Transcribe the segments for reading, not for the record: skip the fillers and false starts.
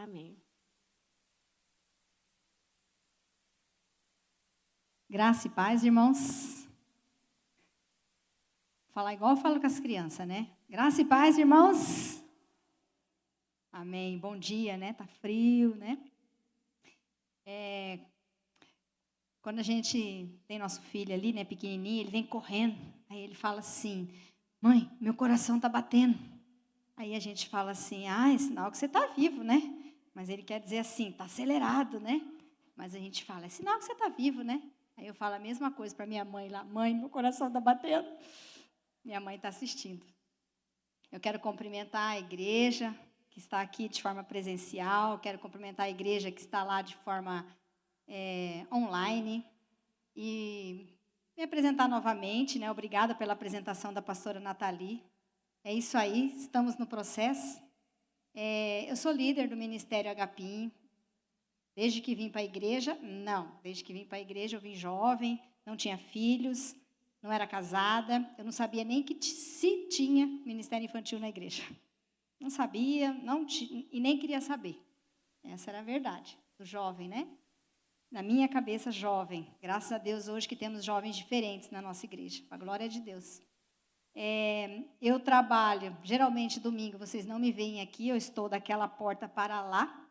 Amém. Graça e paz, irmãos. Falar igual eu falo com as crianças, né? Graça e paz, irmãos. Amém. Bom dia, né? Tá frio, né? Quando a gente tem nosso filho ali, né, pequenininho, ele vem correndo. Aí ele fala assim: mãe, meu coração tá batendo. Aí a gente fala assim: é sinal que você tá vivo, né? Mas ele quer dizer assim: tá acelerado, né? Mas a gente fala: é sinal que você tá vivo, né? Aí eu falo a mesma coisa para minha mãe lá: mãe, meu coração tá batendo. Minha mãe está assistindo. Eu quero cumprimentar a igreja que está aqui de forma presencial. Quero cumprimentar a igreja que está lá de forma online. E me apresentar novamente, né? Obrigada pela apresentação da pastora Nathalie. É isso aí, estamos no processo. Eu sou líder do Ministério Agapim. Desde que vim para a igreja, desde que vim para a igreja eu vim jovem, não tinha filhos, não era casada, eu não sabia nem que se tinha ministério infantil na igreja. Não sabia, e nem queria saber. Essa era a verdade, do jovem, né? Na minha cabeça, jovem. Graças a Deus, hoje que temos jovens diferentes na nossa igreja, a glória de Deus. Eu trabalho, geralmente domingo, vocês não me veem aqui, eu estou daquela porta para lá.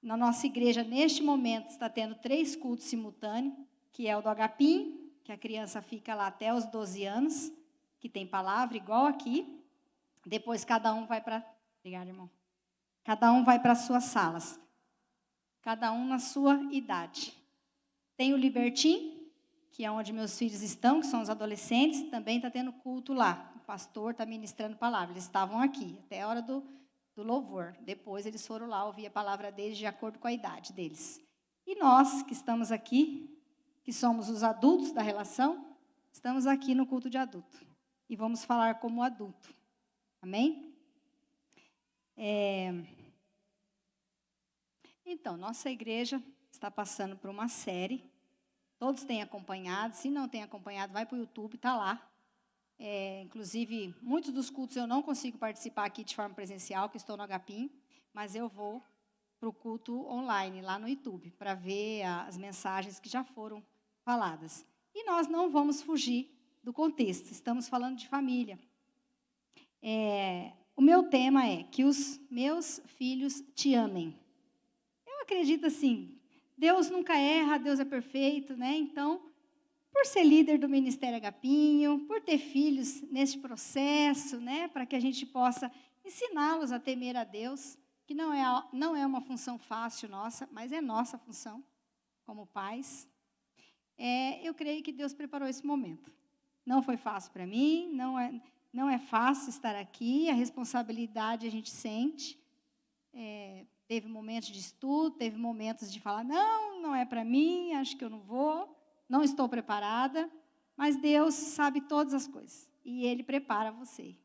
Na nossa igreja, neste momento, está tendo 3 cultos simultâneos, que é o do Agapim, que a criança fica lá até os 12 anos, que tem palavra igual aqui. Depois cada um vai para... Obrigada, irmão. Cada um vai para as suas salas. Cada um na sua idade. Tem o Libertim, que é onde meus filhos estão, que são os adolescentes, também está tendo culto lá. O pastor está ministrando palavra. Eles estavam aqui, até a hora do louvor. Depois eles foram lá ouvir a palavra deles de acordo com a idade deles. E nós que estamos aqui, que somos os adultos da relação, estamos aqui no culto de adulto. E vamos falar como adulto. Amém? Então, nossa igreja está passando por uma série. Todos têm acompanhado. Se não tem acompanhado, vai para o YouTube, está lá. Inclusive, muitos dos cultos eu não consigo participar aqui de forma presencial, que estou no Agapim, mas eu vou para o culto online, lá no YouTube, para ver as mensagens que já foram faladas. E nós não vamos fugir do contexto, estamos falando de família. O meu tema é que os meus filhos te amem. Eu acredito assim, Deus nunca erra, Deus é perfeito, né? Então, por ser líder do Ministério Agapinho, por ter filhos neste processo, né, para que a gente possa ensiná-los a temer a Deus, que não é uma função fácil nossa, mas é nossa função como pais. Eu creio que Deus preparou esse momento. Não foi fácil para mim, não é fácil estar aqui, a responsabilidade a gente sente. Teve momentos de estudo, teve momentos de falar, não é para mim, acho que eu não vou. Não estou preparada, mas Deus sabe todas as coisas. E Ele prepara você.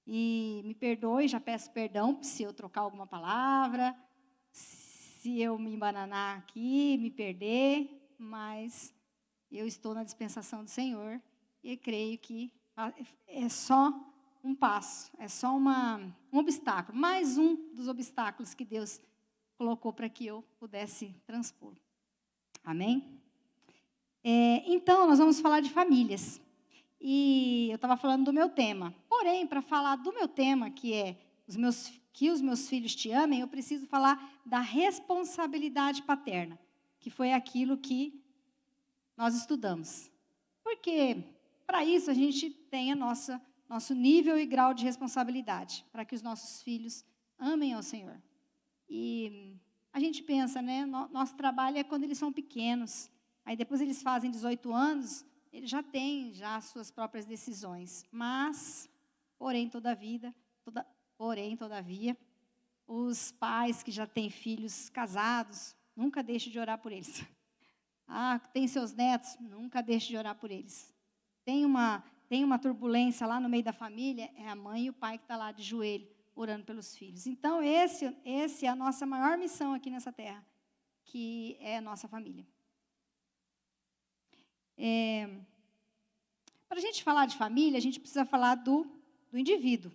E me perdoe, já peço perdão se eu trocar alguma palavra, se eu me embananar aqui, me perder, mas eu estou na dispensação do Senhor e creio que é só um passo, é só um obstáculo, mais um dos obstáculos que Deus colocou para que eu pudesse transpor. Amém? Então, nós vamos falar de famílias. E eu estava falando do meu tema. Porém, para falar do meu tema, que é que os meus filhos te amem, eu preciso falar da responsabilidade paterna, que foi aquilo que nós estudamos. Porque, para isso, a gente tem nosso nível e grau de responsabilidade, para que os nossos filhos amem ao Senhor. E a gente pensa, né? Nosso trabalho é quando eles são pequenos. Aí depois eles fazem 18 anos, eles já têm as suas próprias decisões. Mas, porém, todavia, os pais que já têm filhos casados, nunca deixem de orar por eles. Tem seus netos, nunca deixe de orar por eles. Tem uma turbulência lá no meio da família, é a mãe e o pai que está lá de joelho, orando pelos filhos. Então, esse é a nossa maior missão aqui nessa terra, que é a nossa família. Para a gente falar de família, a gente precisa falar do indivíduo.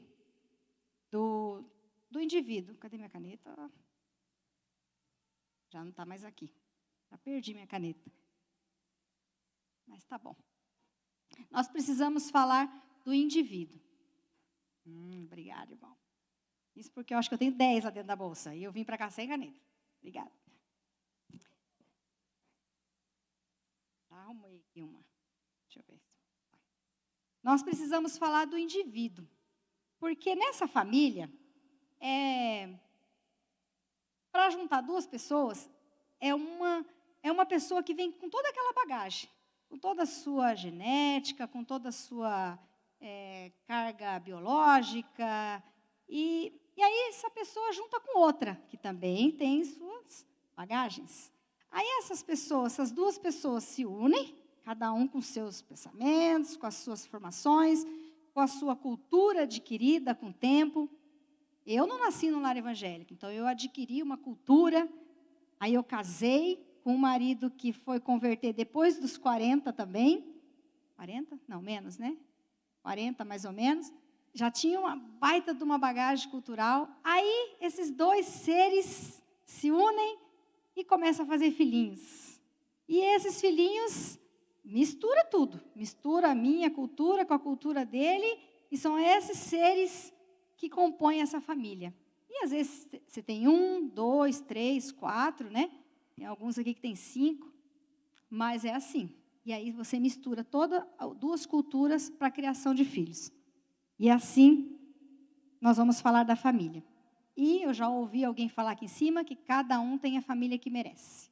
Do indivíduo. Cadê minha caneta? Já não está mais aqui. Já perdi minha caneta. Mas tá bom. Nós precisamos falar do indivíduo. Obrigada, irmão. Isso porque eu acho que eu tenho 10 lá dentro da bolsa. E eu vim para cá sem caneta. Obrigada. Arrumei aqui uma. Deixa eu ver. Nós precisamos falar do indivíduo. Porque nessa família, para juntar duas pessoas, é uma pessoa que vem com toda aquela bagagem. Com toda a sua genética, com toda a sua carga biológica. E aí essa pessoa junta com outra, que também tem suas bagagens. Aí essas duas pessoas se unem, cada um com seus pensamentos, com as suas formações, com a sua cultura adquirida com o tempo. Eu não nasci no lar evangélico, então eu adquiri uma cultura, aí eu casei com um marido que foi converter depois dos 40 também. 40? Não, menos, né? 40 mais ou menos. Já tinha uma baita de uma bagagem cultural. Aí esses dois seres se unem e começam a fazer filhinhos. E esses filhinhos mistura tudo. Mistura a minha cultura com a cultura dele. E são esses seres que compõem essa família. E às vezes você tem 1, 2, 3, 4, né? Tem alguns aqui que tem 5. Mas é assim. E aí você mistura duas culturas para a criação de filhos. E assim, nós vamos falar da família. E eu já ouvi alguém falar aqui em cima que cada um tem a família que merece.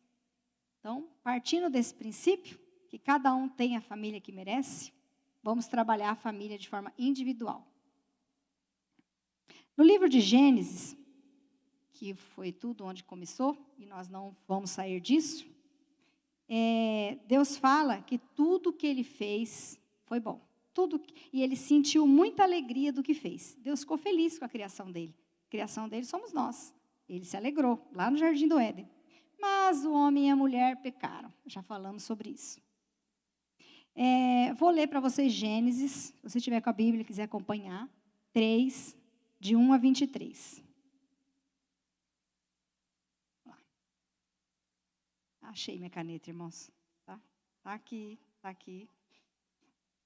Então, partindo desse princípio, que cada um tem a família que merece, vamos trabalhar a família de forma individual. No livro de Gênesis, que foi tudo onde começou, e nós não vamos sair disso, Deus fala que tudo que ele fez foi bom. E ele sentiu muita alegria do que fez. Deus ficou feliz com a criação dele. A criação dele somos nós. Ele se alegrou, lá no Jardim do Éden. Mas o homem e a mulher pecaram. Já falamos sobre isso. Vou ler para vocês Gênesis, se você estiver com a Bíblia e quiser acompanhar, 3, de 1 a 23. Lá. Achei minha caneta, irmãos. Tá aqui, tá aqui.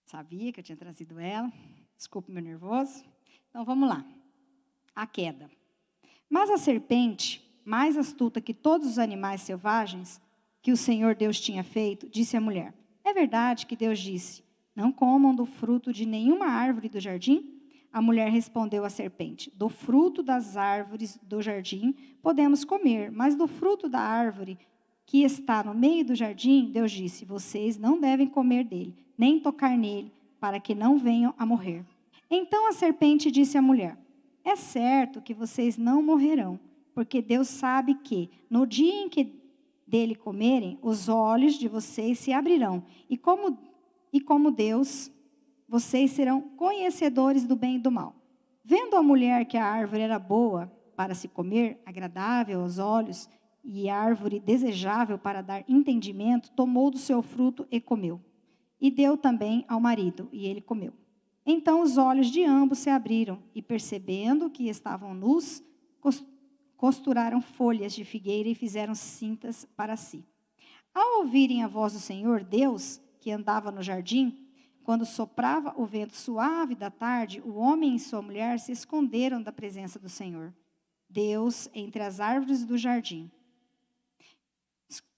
Sabia que eu tinha trazido ela. Desculpe meu nervoso. Então, vamos lá. A queda. Mas a serpente, mais astuta que todos os animais selvagens que o Senhor Deus tinha feito, disse à mulher: é verdade que Deus disse, não comam do fruto de nenhuma árvore do jardim? A mulher respondeu à serpente: do fruto das árvores do jardim podemos comer, mas do fruto da árvore que está no meio do jardim, Deus disse, vocês não devem comer dele, nem tocar nele, para que não venham a morrer. Então a serpente disse à mulher: é certo que vocês não morrerão, porque Deus sabe que, no dia em que dele comerem, os olhos de vocês se abrirão, e como Deus, vocês serão conhecedores do bem e do mal. Vendo a mulher que a árvore era boa para se comer, agradável aos olhos, e árvore desejável para dar entendimento, tomou do seu fruto e comeu. E deu também ao marido, e ele comeu. Então os olhos de ambos se abriram, e percebendo que estavam nus, costuraram folhas de figueira e fizeram cintas para si. Ao ouvirem a voz do Senhor Deus, que andava no jardim, quando soprava o vento suave da tarde, o homem e sua mulher se esconderam da presença do Senhor Deus entre as árvores do jardim.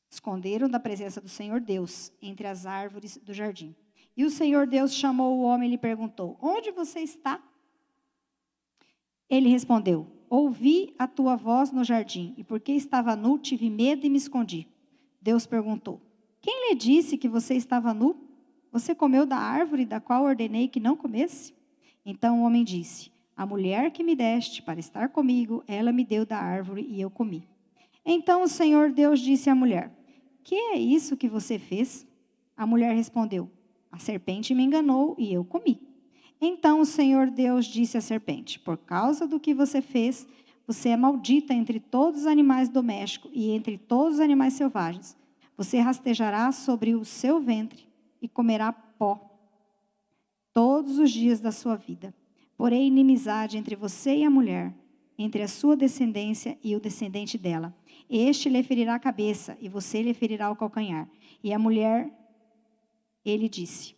Esconderam da presença do Senhor Deus entre as árvores do jardim. E o Senhor Deus chamou o homem e lhe perguntou: onde você está? Ele respondeu: ouvi a tua voz no jardim, e porque estava nu, tive medo e me escondi. Deus perguntou: quem lhe disse que você estava nu? Você comeu da árvore da qual ordenei que não comesse? Então o homem disse: a mulher que me deste para estar comigo, ela me deu da árvore e eu comi. Então o Senhor Deus disse à mulher: que é isso que você fez? A mulher respondeu: a serpente me enganou e eu comi. Então o Senhor Deus disse à serpente: por causa do que você fez, você é maldita entre todos os animais domésticos e entre todos os animais selvagens. Você rastejará sobre o seu ventre e comerá pó todos os dias da sua vida. Porém, inimizade entre você e a mulher, entre a sua descendência e o descendente dela. Este lhe ferirá a cabeça, e você lhe ferirá o calcanhar. E a mulher, ele disse: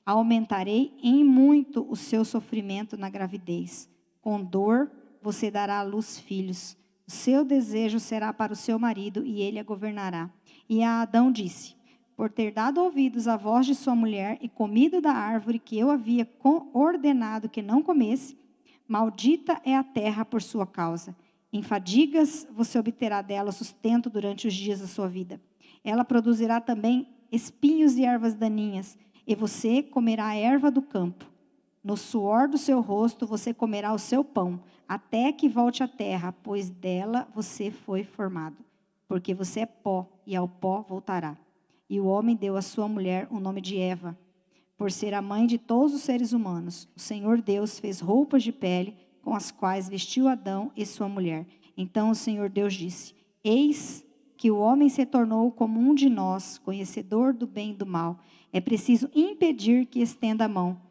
aumentarei em muito o seu sofrimento na gravidez. Com dor você dará à luz filhos. O seu desejo será para o seu marido, e ele a governará. E a Adão disse: por ter dado ouvidos à voz de sua mulher e comido da árvore que eu havia ordenado que não comesse, maldita é a terra por sua causa. Em fadigas você obterá dela sustento durante os dias da sua vida. Ela produzirá também espinhos e ervas daninhas, e você comerá a erva do campo. No suor do seu rosto você comerá o seu pão, até que volte à terra, pois dela você foi formado. Porque você é pó, e ao pó voltará. E o homem deu à sua mulher o nome de Eva, por ser a mãe de todos os seres humanos. O Senhor Deus fez roupas de pele, com as quais vestiu Adão e sua mulher. Então o Senhor Deus disse: eis que o homem se tornou como um de nós, conhecedor do bem e do mal. É preciso impedir que estenda a mão.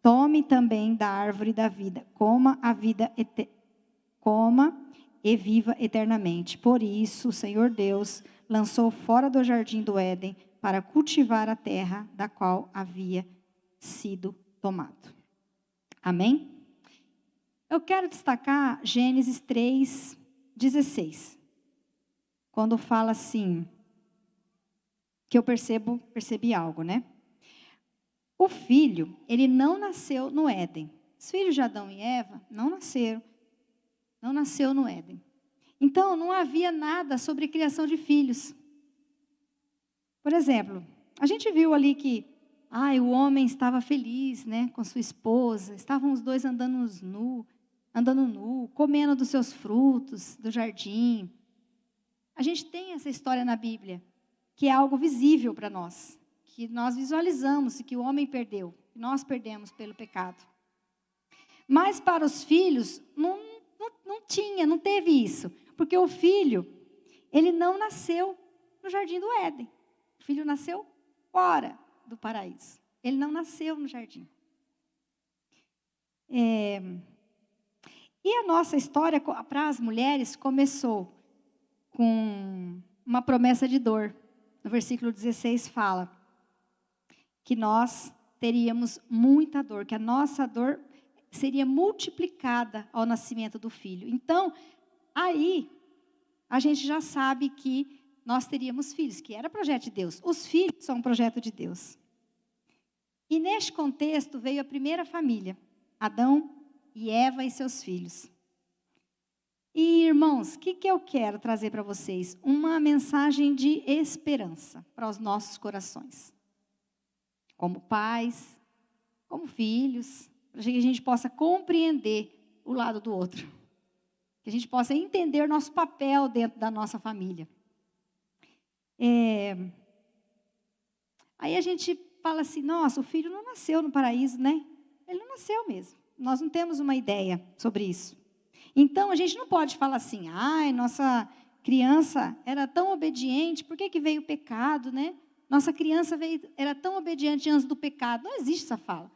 Tome também da árvore da vida, coma e viva eternamente. Por isso o Senhor Deus lançou fora do jardim do Éden para cultivar a terra da qual havia sido tomado. Amém? Eu quero destacar Gênesis 3:16. Quando fala assim, que eu percebi algo, né? O filho, ele não nasceu no Éden. Os filhos de Adão e Eva não nasceu no Éden. Então, não havia nada sobre criação de filhos. Por exemplo, a gente viu ali que o homem estava feliz, né, com sua esposa, estavam os dois andando nu, comendo dos seus frutos do jardim. A gente tem essa história na Bíblia, que é algo visível para nós, que nós visualizamos e que o homem perdeu, que nós perdemos pelo pecado. Mas para os filhos, não teve isso. Porque o filho, ele não nasceu no jardim do Éden. O filho nasceu fora do paraíso. Ele não nasceu no jardim. E a nossa história para as mulheres começou com uma promessa de dor. No versículo 16 fala que nós teríamos muita dor, que a nossa dor seria multiplicada ao nascimento do filho. Então, aí, a gente já sabe que nós teríamos filhos, que era projeto de Deus. Os filhos são um projeto de Deus. E neste contexto veio a primeira família, Adão e Eva e seus filhos. E, irmãos, o que eu quero trazer para vocês? Uma mensagem de esperança para os nossos corações. Como pais, como filhos, para que a gente possa compreender o lado do outro. Que a gente possa entender nosso papel dentro da nossa família. Aí a gente fala assim, nossa, o filho não nasceu no paraíso, né? Ele não nasceu mesmo. Nós não temos uma ideia sobre isso. Então, a gente não pode falar assim, nossa criança era tão obediente, por que veio o pecado, né? Nossa criança era tão obediente antes do pecado. Não existe essa fala.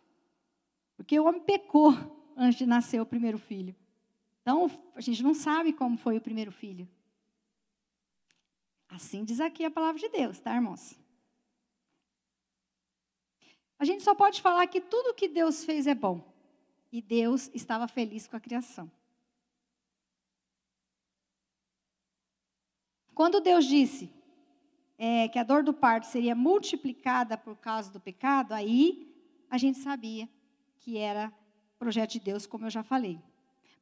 Porque o homem pecou antes de nascer o primeiro filho. Então, a gente não sabe como foi o primeiro filho. Assim diz aqui a palavra de Deus, tá, irmãos? A gente só pode falar que tudo que Deus fez é bom. E Deus estava feliz com a criação. Quando Deus disse que a dor do parto seria multiplicada por causa do pecado, aí a gente sabia que era projeto de Deus, como eu já falei.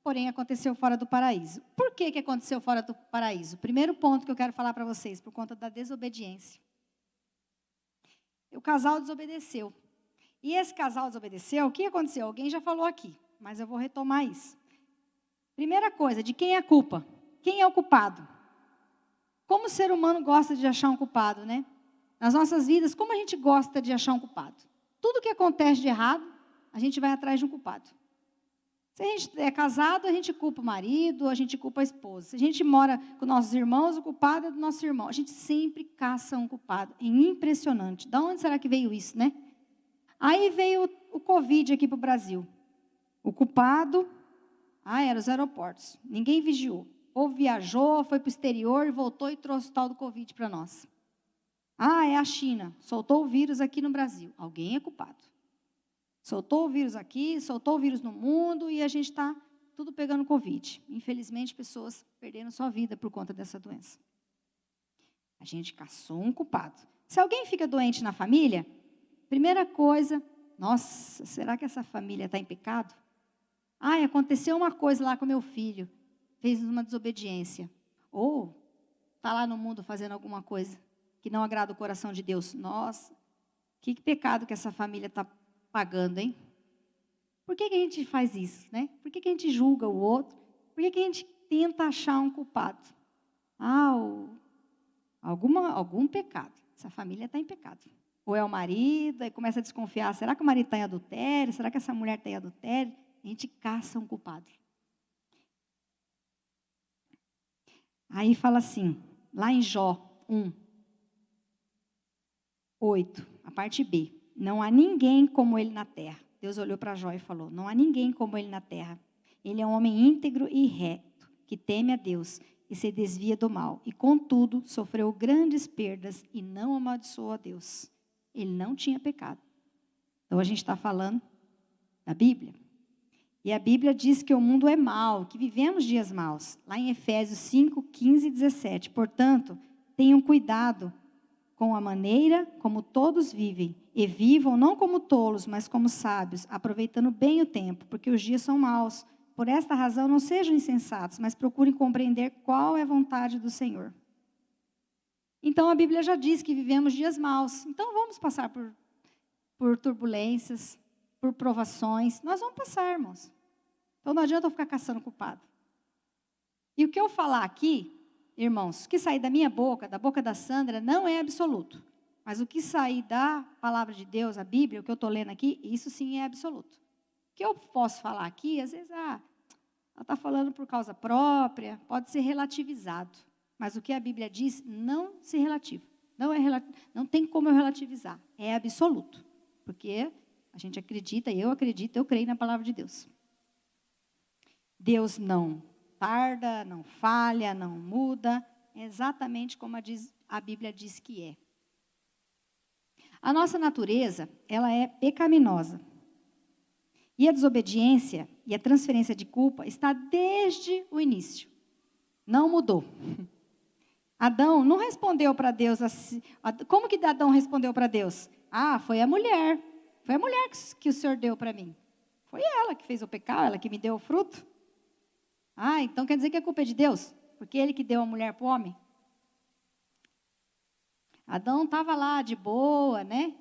Porém, aconteceu fora do paraíso. Por que aconteceu fora do paraíso? Primeiro ponto que eu quero falar para vocês, por conta da desobediência. O casal desobedeceu. E esse casal desobedeceu, o que aconteceu? Alguém já falou aqui, mas eu vou retomar isso. Primeira coisa, de quem é a culpa? Quem é o culpado? Como o ser humano gosta de achar um culpado, né? Nas nossas vidas, como a gente gosta de achar um culpado? Tudo que acontece de errado, a gente vai atrás de um culpado. Se a gente é casado, a gente culpa o marido, a gente culpa a esposa. Se a gente mora com nossos irmãos, o culpado é do nosso irmão. A gente sempre caça um culpado. É impressionante. De onde será que veio isso, né? Aí veio o Covid aqui para o Brasil. O culpado Ah, eram os aeroportos. Ninguém vigiou. Ou viajou, foi para o exterior e voltou e trouxe o tal do Covid para nós. Ah, é a China. Soltou o vírus aqui no Brasil. Alguém é culpado. Soltou o vírus aqui, soltou o vírus no mundo e a gente está tudo pegando Covid. Infelizmente, pessoas perderam sua vida por conta dessa doença. A gente caçou um culpado. Se alguém fica doente na família, primeira coisa, nossa, será que essa família está em pecado? Ah, aconteceu uma coisa lá com meu filho, fez uma desobediência. Ou está lá no mundo fazendo alguma coisa que não agrada o coração de Deus. Nossa, que pecado que essa família está pagando, hein? Por que a gente faz isso, né? Por que a gente julga o outro? Por que a gente tenta achar um culpado? Ah, algum pecado. Essa família está em pecado. Ou é o marido, aí começa a desconfiar. Será que o marido está em adultério? Será que essa mulher está em adultério? A gente caça um culpado. Aí fala assim, lá em Jó 1, 8, a parte B. Não há ninguém como ele na terra. Deus olhou para Jó e falou, não há ninguém como ele na terra. Ele é um homem íntegro e reto, que teme a Deus e se desvia do mal. E, contudo, sofreu grandes perdas e não amaldiçoou a Deus. Ele não tinha pecado. Então, a gente está falando da Bíblia. E a Bíblia diz que o mundo é mau, que vivemos dias maus. Lá em Efésios 5, 15 e 17. Portanto, tenham cuidado com a maneira como todos vivem. E vivam não como tolos, mas como sábios, aproveitando bem o tempo, porque os dias são maus. Por esta razão, não sejam insensatos, mas procurem compreender qual é a vontade do Senhor. Então, a Bíblia já diz que vivemos dias maus. Então, vamos passar por turbulências, por provações. Nós vamos passar, irmãos. Então, não adianta eu ficar caçando culpado. E o que eu falar aqui, irmãos, o que sair da minha boca, da boca da Sandra, não é absoluto. Mas o que sair da palavra de Deus, a Bíblia, o que eu estou lendo aqui, isso sim é absoluto. O que eu posso falar aqui, às vezes, ela está falando por causa própria, pode ser relativizado. Mas o que a Bíblia diz, não se relativa. Não tem como eu relativizar. É absoluto. Porque a gente acredita, eu creio na palavra de Deus. Deus não tarda, não falha, não muda. É exatamente como a Bíblia diz que é. A nossa natureza, ela é pecaminosa. E a desobediência e a transferência de culpa está desde o início. Não mudou. Adão não respondeu para Deus assim. Como que Adão respondeu para Deus? Ah, foi a mulher. Foi a mulher que o Senhor deu para mim. Foi ela que fez o pecado, ela que me deu o fruto. Ah, então quer dizer que a culpa é de Deus? Porque ele que deu a mulher para o homem? Adão estava lá de boa, né?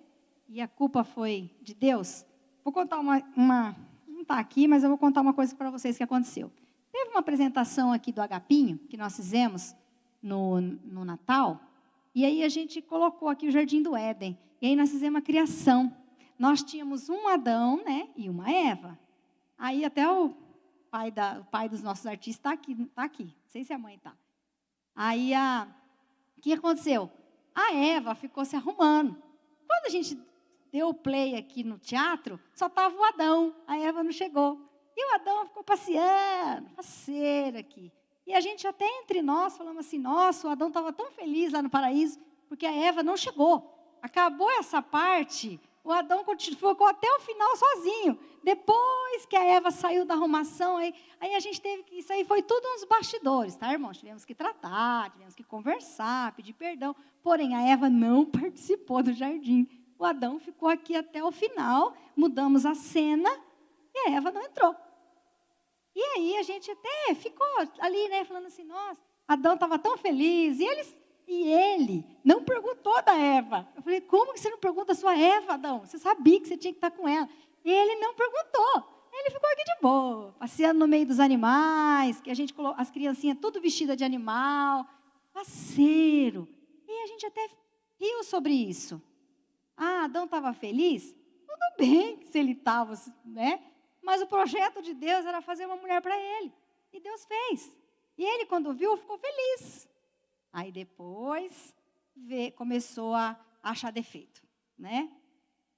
E a culpa foi de Deus. Vou contar não está aqui, mas eu vou contar uma coisa para vocês que aconteceu. Teve uma apresentação aqui do Agapinho, que nós fizemos no Natal, e aí a gente colocou aqui o Jardim do Éden. E aí nós fizemos uma criação. Nós tínhamos um Adão, né, e uma Eva. Aí até o pai dos nossos artistas está aqui. Não sei se a mãe está. Aí o que aconteceu? A Eva ficou se arrumando. Quando a gente deu o play aqui no teatro, só estava o Adão. A Eva não chegou. E o Adão ficou passeando, faceiro aqui. E a gente até entre nós falamos assim, nossa, o Adão estava tão feliz lá no paraíso, porque a Eva não chegou. Acabou essa parte, o Adão ficou até o final sozinho. Depois que a Eva saiu da arrumação, aí a gente teve que, isso aí foi tudo uns bastidores, tá, irmãos? Tivemos que tratar, tivemos que conversar, pedir perdão. Porém, a Eva não participou do jardim. O Adão ficou aqui até o final, mudamos a cena e a Eva não entrou. E aí a gente até ficou ali, né, falando assim, nossa, Adão estava tão feliz, e ele não perguntou da Eva. Eu falei, como que você não pergunta a sua Eva, Adão? Você sabia que você tinha que estar com ela. E ele não perguntou. Ele ficou aqui de boa, passeando no meio dos animais, que a gente colocou, as criancinhas tudo vestidas de animal, parceiro. E a gente até riu sobre isso. Ah, Adão estava feliz? Tudo bem se ele estava, né? Mas o projeto de Deus era fazer uma mulher para ele. E Deus fez. E ele, quando viu, ficou feliz. Aí depois começou a achar defeito, né?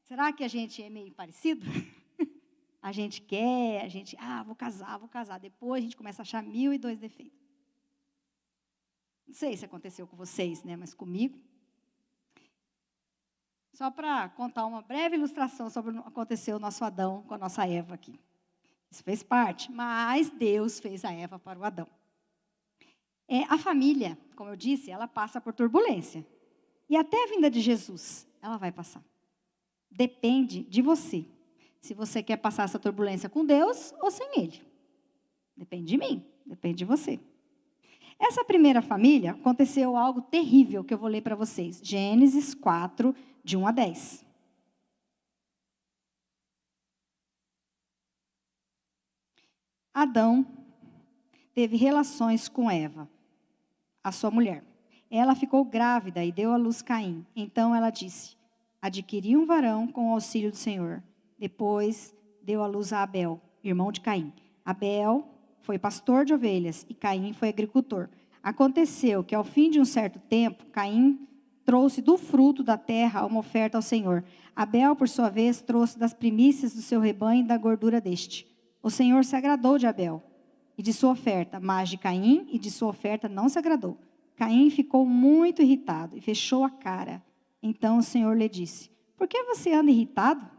Será que a gente é meio parecido? A gente quer, vou casar. Depois a gente começa a achar 1002 defeitos. Não sei se aconteceu com vocês, né? Mas comigo. Só para contar uma breve ilustração sobre o que aconteceu o nosso Adão com a nossa Eva aqui. Isso fez parte, mas Deus fez a Eva para o Adão. A família, como eu disse, ela passa por turbulência. E até a vinda de Jesus, ela vai passar. Depende de você. Se você quer passar essa turbulência com Deus ou sem Ele. Depende de mim, depende de você. Essa primeira família, aconteceu algo terrível que eu vou ler para vocês. Gênesis 4, de 1 a 10. Adão teve relações com Eva, a sua mulher. Ela ficou grávida e deu à luz Caim. Então ela disse: adquiri um varão com o auxílio do Senhor. Depois deu à luz a Abel, irmão de Caim. Abel foi pastor de ovelhas e Caim foi agricultor. Aconteceu que ao fim de um certo tempo, Caim trouxe do fruto da terra uma oferta ao Senhor. Abel, por sua vez, trouxe das primícias do seu rebanho e da gordura deste. O Senhor se agradou de Abel e de sua oferta, mas de Caim e de sua oferta não se agradou. Caim ficou muito irritado e fechou a cara. Então o Senhor lhe disse: por que você anda irritado?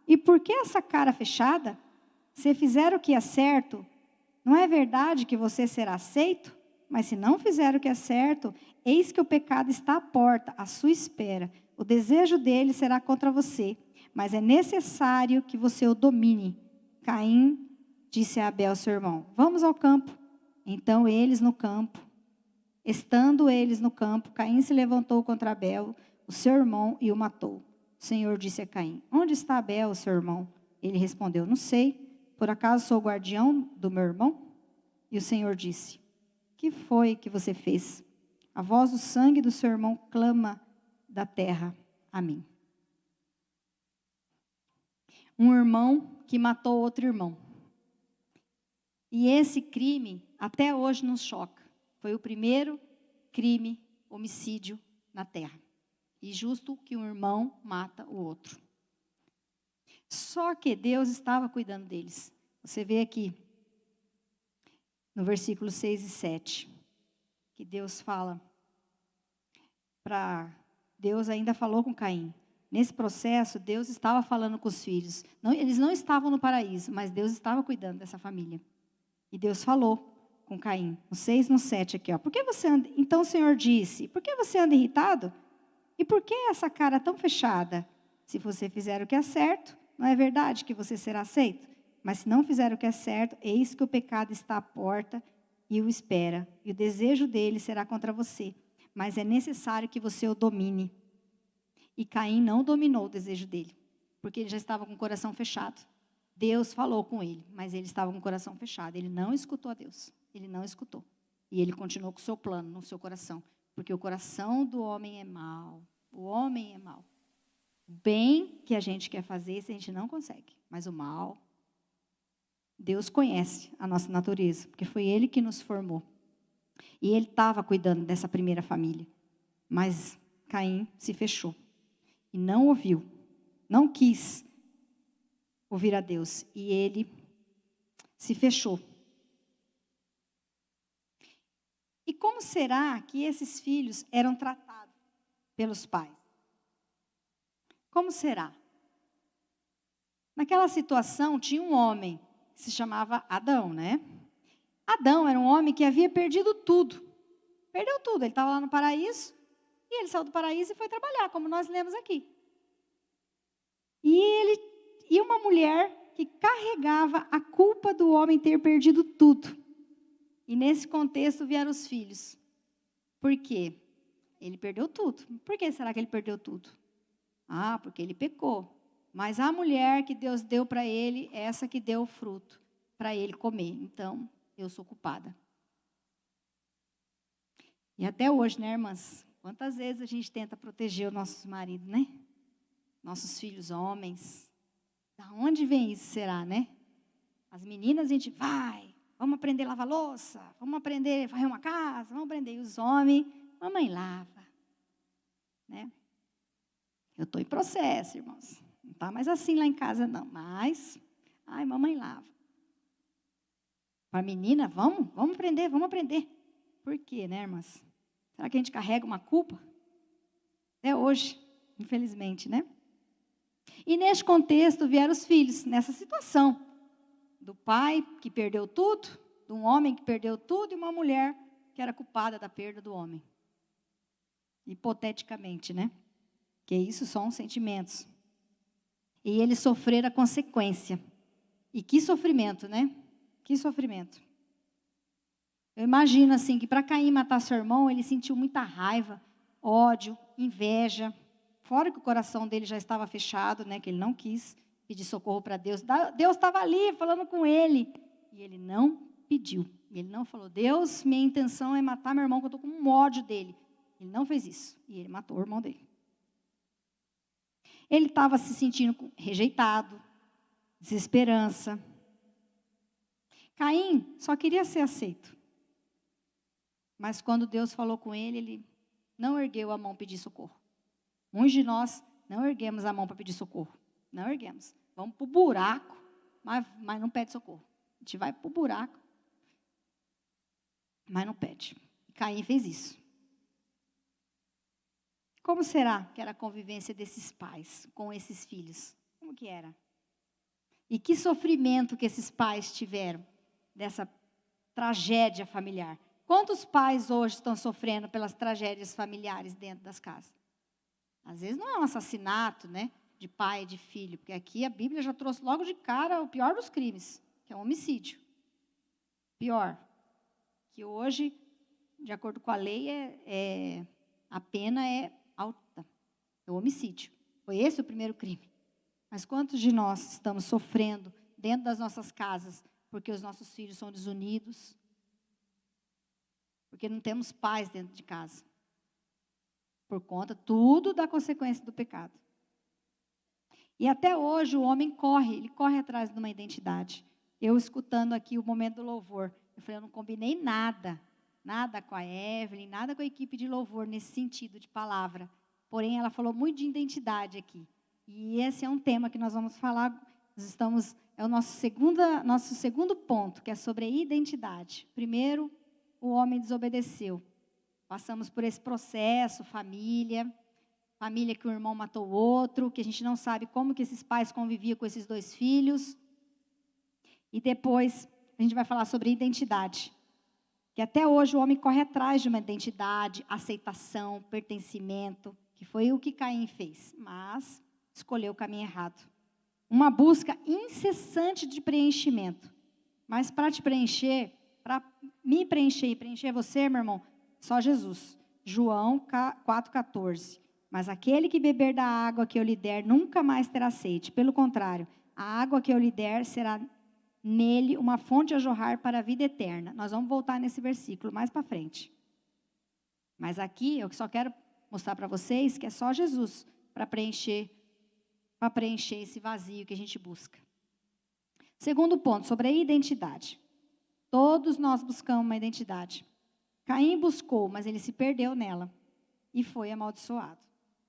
E por que essa cara fechada? Se fizer o que é certo, não é verdade que você será aceito? Mas se não fizer o que é certo, eis que o pecado está à porta, à sua espera. O desejo dele será contra você, mas é necessário que você o domine. Caim disse a Abel, seu irmão: vamos ao campo. Então estando eles no campo, Caim se levantou contra Abel, o seu irmão, e o matou. O Senhor disse a Caim: onde está Abel, seu irmão? Ele respondeu: não sei. Por acaso sou o guardião do meu irmão? E o Senhor disse: que foi que você fez? A voz do sangue do seu irmão clama da terra a mim. Um irmão que matou outro irmão. E esse crime até hoje nos choca. Foi o primeiro crime, homicídio na terra. E justo que um irmão mata o outro. Só que Deus estava cuidando deles. Você vê aqui, no versículo 6 e 7, que Deus fala Deus ainda falou com Caim. Nesse processo, Deus estava falando com os filhos. Eles não estavam no paraíso, mas Deus estava cuidando dessa família. E Deus falou com Caim, no 6 e no 7 aqui, ó. Então o Senhor disse: por que você anda irritado? E por que essa cara tão fechada? Se você fizer o que é certo, não é verdade que você será aceito? Mas se não fizer o que é certo, eis que o pecado está à porta e o espera. E o desejo dele será contra você. Mas é necessário que você o domine. E Caim não dominou o desejo dele, porque ele já estava com o coração fechado. Deus falou com ele, mas ele estava com o coração fechado. Ele não escutou a Deus. Ele não escutou. E ele continuou com o seu plano no seu coração. Porque o coração do homem é mau. O homem é mau. O bem que a gente quer fazer, isso a gente não consegue. Mas o mal, Deus conhece a nossa natureza. Porque foi Ele que nos formou. E Ele estava cuidando dessa primeira família. Mas Caim se fechou. E não ouviu. Não quis ouvir a Deus. E ele se fechou. E como será que esses filhos eram tratados pelos pais? Como será? Naquela situação tinha um homem que se chamava Adão, né? Adão era um homem que havia perdido tudo. Perdeu tudo. Ele estava lá no paraíso. E ele saiu do paraíso e foi trabalhar, como nós lemos aqui. E uma mulher que carregava a culpa do homem ter perdido tudo. E nesse contexto vieram os filhos. Por quê? Ele perdeu tudo. Por que será que ele perdeu tudo? Ah, porque ele pecou. Mas a mulher que Deus deu para ele, é essa que deu o fruto para ele comer. Então, eu sou culpada. E até hoje, né, irmãs? Quantas vezes a gente tenta proteger os nossos maridos, né? Nossos filhos homens. Da onde vem isso, será, né? As meninas a gente vai, vamos aprender a lavar louça, vamos aprender a varrer uma casa, vamos aprender. E os homens, mamãe lava. Né? Eu estou em processo, irmãos. Não está mais assim lá em casa, não. Mas Ai, mamãe lava. Para a menina, vamos aprender, vamos aprender. Por quê, né, irmãs? Será que a gente carrega uma culpa? Até hoje, infelizmente, né? E neste contexto vieram os filhos, nessa situação. Do pai que perdeu tudo, de um homem que perdeu tudo e uma mulher que era culpada da perda do homem. Hipoteticamente, né? Que isso são sentimentos. E eles sofreram a consequência. E que sofrimento, né? Que sofrimento. Eu imagino assim que para Caim matar seu irmão, ele sentiu muita raiva, ódio, inveja. Fora que o coração dele já estava fechado, né? Que ele não quis pedir socorro para Deus. Deus estava ali falando com ele. E ele não pediu. Ele não falou, Deus, minha intenção é matar meu irmão, que eu estou com um ódio dele. Ele não fez isso. E ele matou o irmão dele. Ele estava se sentindo rejeitado, desesperança. Caim só queria ser aceito. Mas quando Deus falou com ele, ele não ergueu a mão para pedir socorro. Muitos de nós não erguemos a mão para pedir socorro. Não erguemos. Vamos para o buraco, mas não pede socorro. A gente vai para o buraco, mas não pede. Caim fez isso. Como será que era a convivência desses pais com esses filhos? Como que era? E que sofrimento que esses pais tiveram dessa tragédia familiar? Quantos pais hoje estão sofrendo pelas tragédias familiares dentro das casas? Às vezes não é um assassinato, né, de pai e de filho, porque aqui a Bíblia já trouxe logo de cara o pior dos crimes, que é o homicídio. Pior. Que hoje, de acordo com a lei, a pena é alta. É o homicídio. Foi esse o primeiro crime. Mas quantos de nós estamos sofrendo dentro das nossas casas porque os nossos filhos são desunidos? Porque não temos paz dentro de casa. Por conta tudo da consequência do pecado. E até hoje o homem ele corre atrás de uma identidade. Eu escutando aqui o momento do louvor, eu falei, eu não combinei nada com a Evelyn, nada com a equipe de louvor nesse sentido de palavra. Porém, ela falou muito de identidade aqui. E esse é um tema que nós vamos falar, é o nosso segundo ponto, que é sobre a identidade. Primeiro, o homem desobedeceu. Passamos por esse processo, família que o irmão matou o outro, que a gente não sabe como que esses pais conviviam com esses dois filhos. E depois, a gente vai falar sobre identidade. Que até hoje o homem corre atrás de uma identidade, aceitação, pertencimento, que foi o que Caim fez, mas escolheu o caminho errado. Uma busca incessante de preenchimento. Mas para te preencher, para me preencher e preencher você, meu irmão, só Jesus. João 4,14. Mas aquele que beber da água que eu lhe der nunca mais terá sede. Pelo contrário, a água que eu lhe der será nele uma fonte a jorrar para a vida eterna. Nós vamos voltar nesse versículo mais para frente. Mas aqui eu só quero mostrar para vocês que é só Jesus para preencher esse vazio que a gente busca. Segundo ponto, sobre a identidade. Todos nós buscamos uma identidade. Caim buscou, mas ele se perdeu nela e foi amaldiçoado.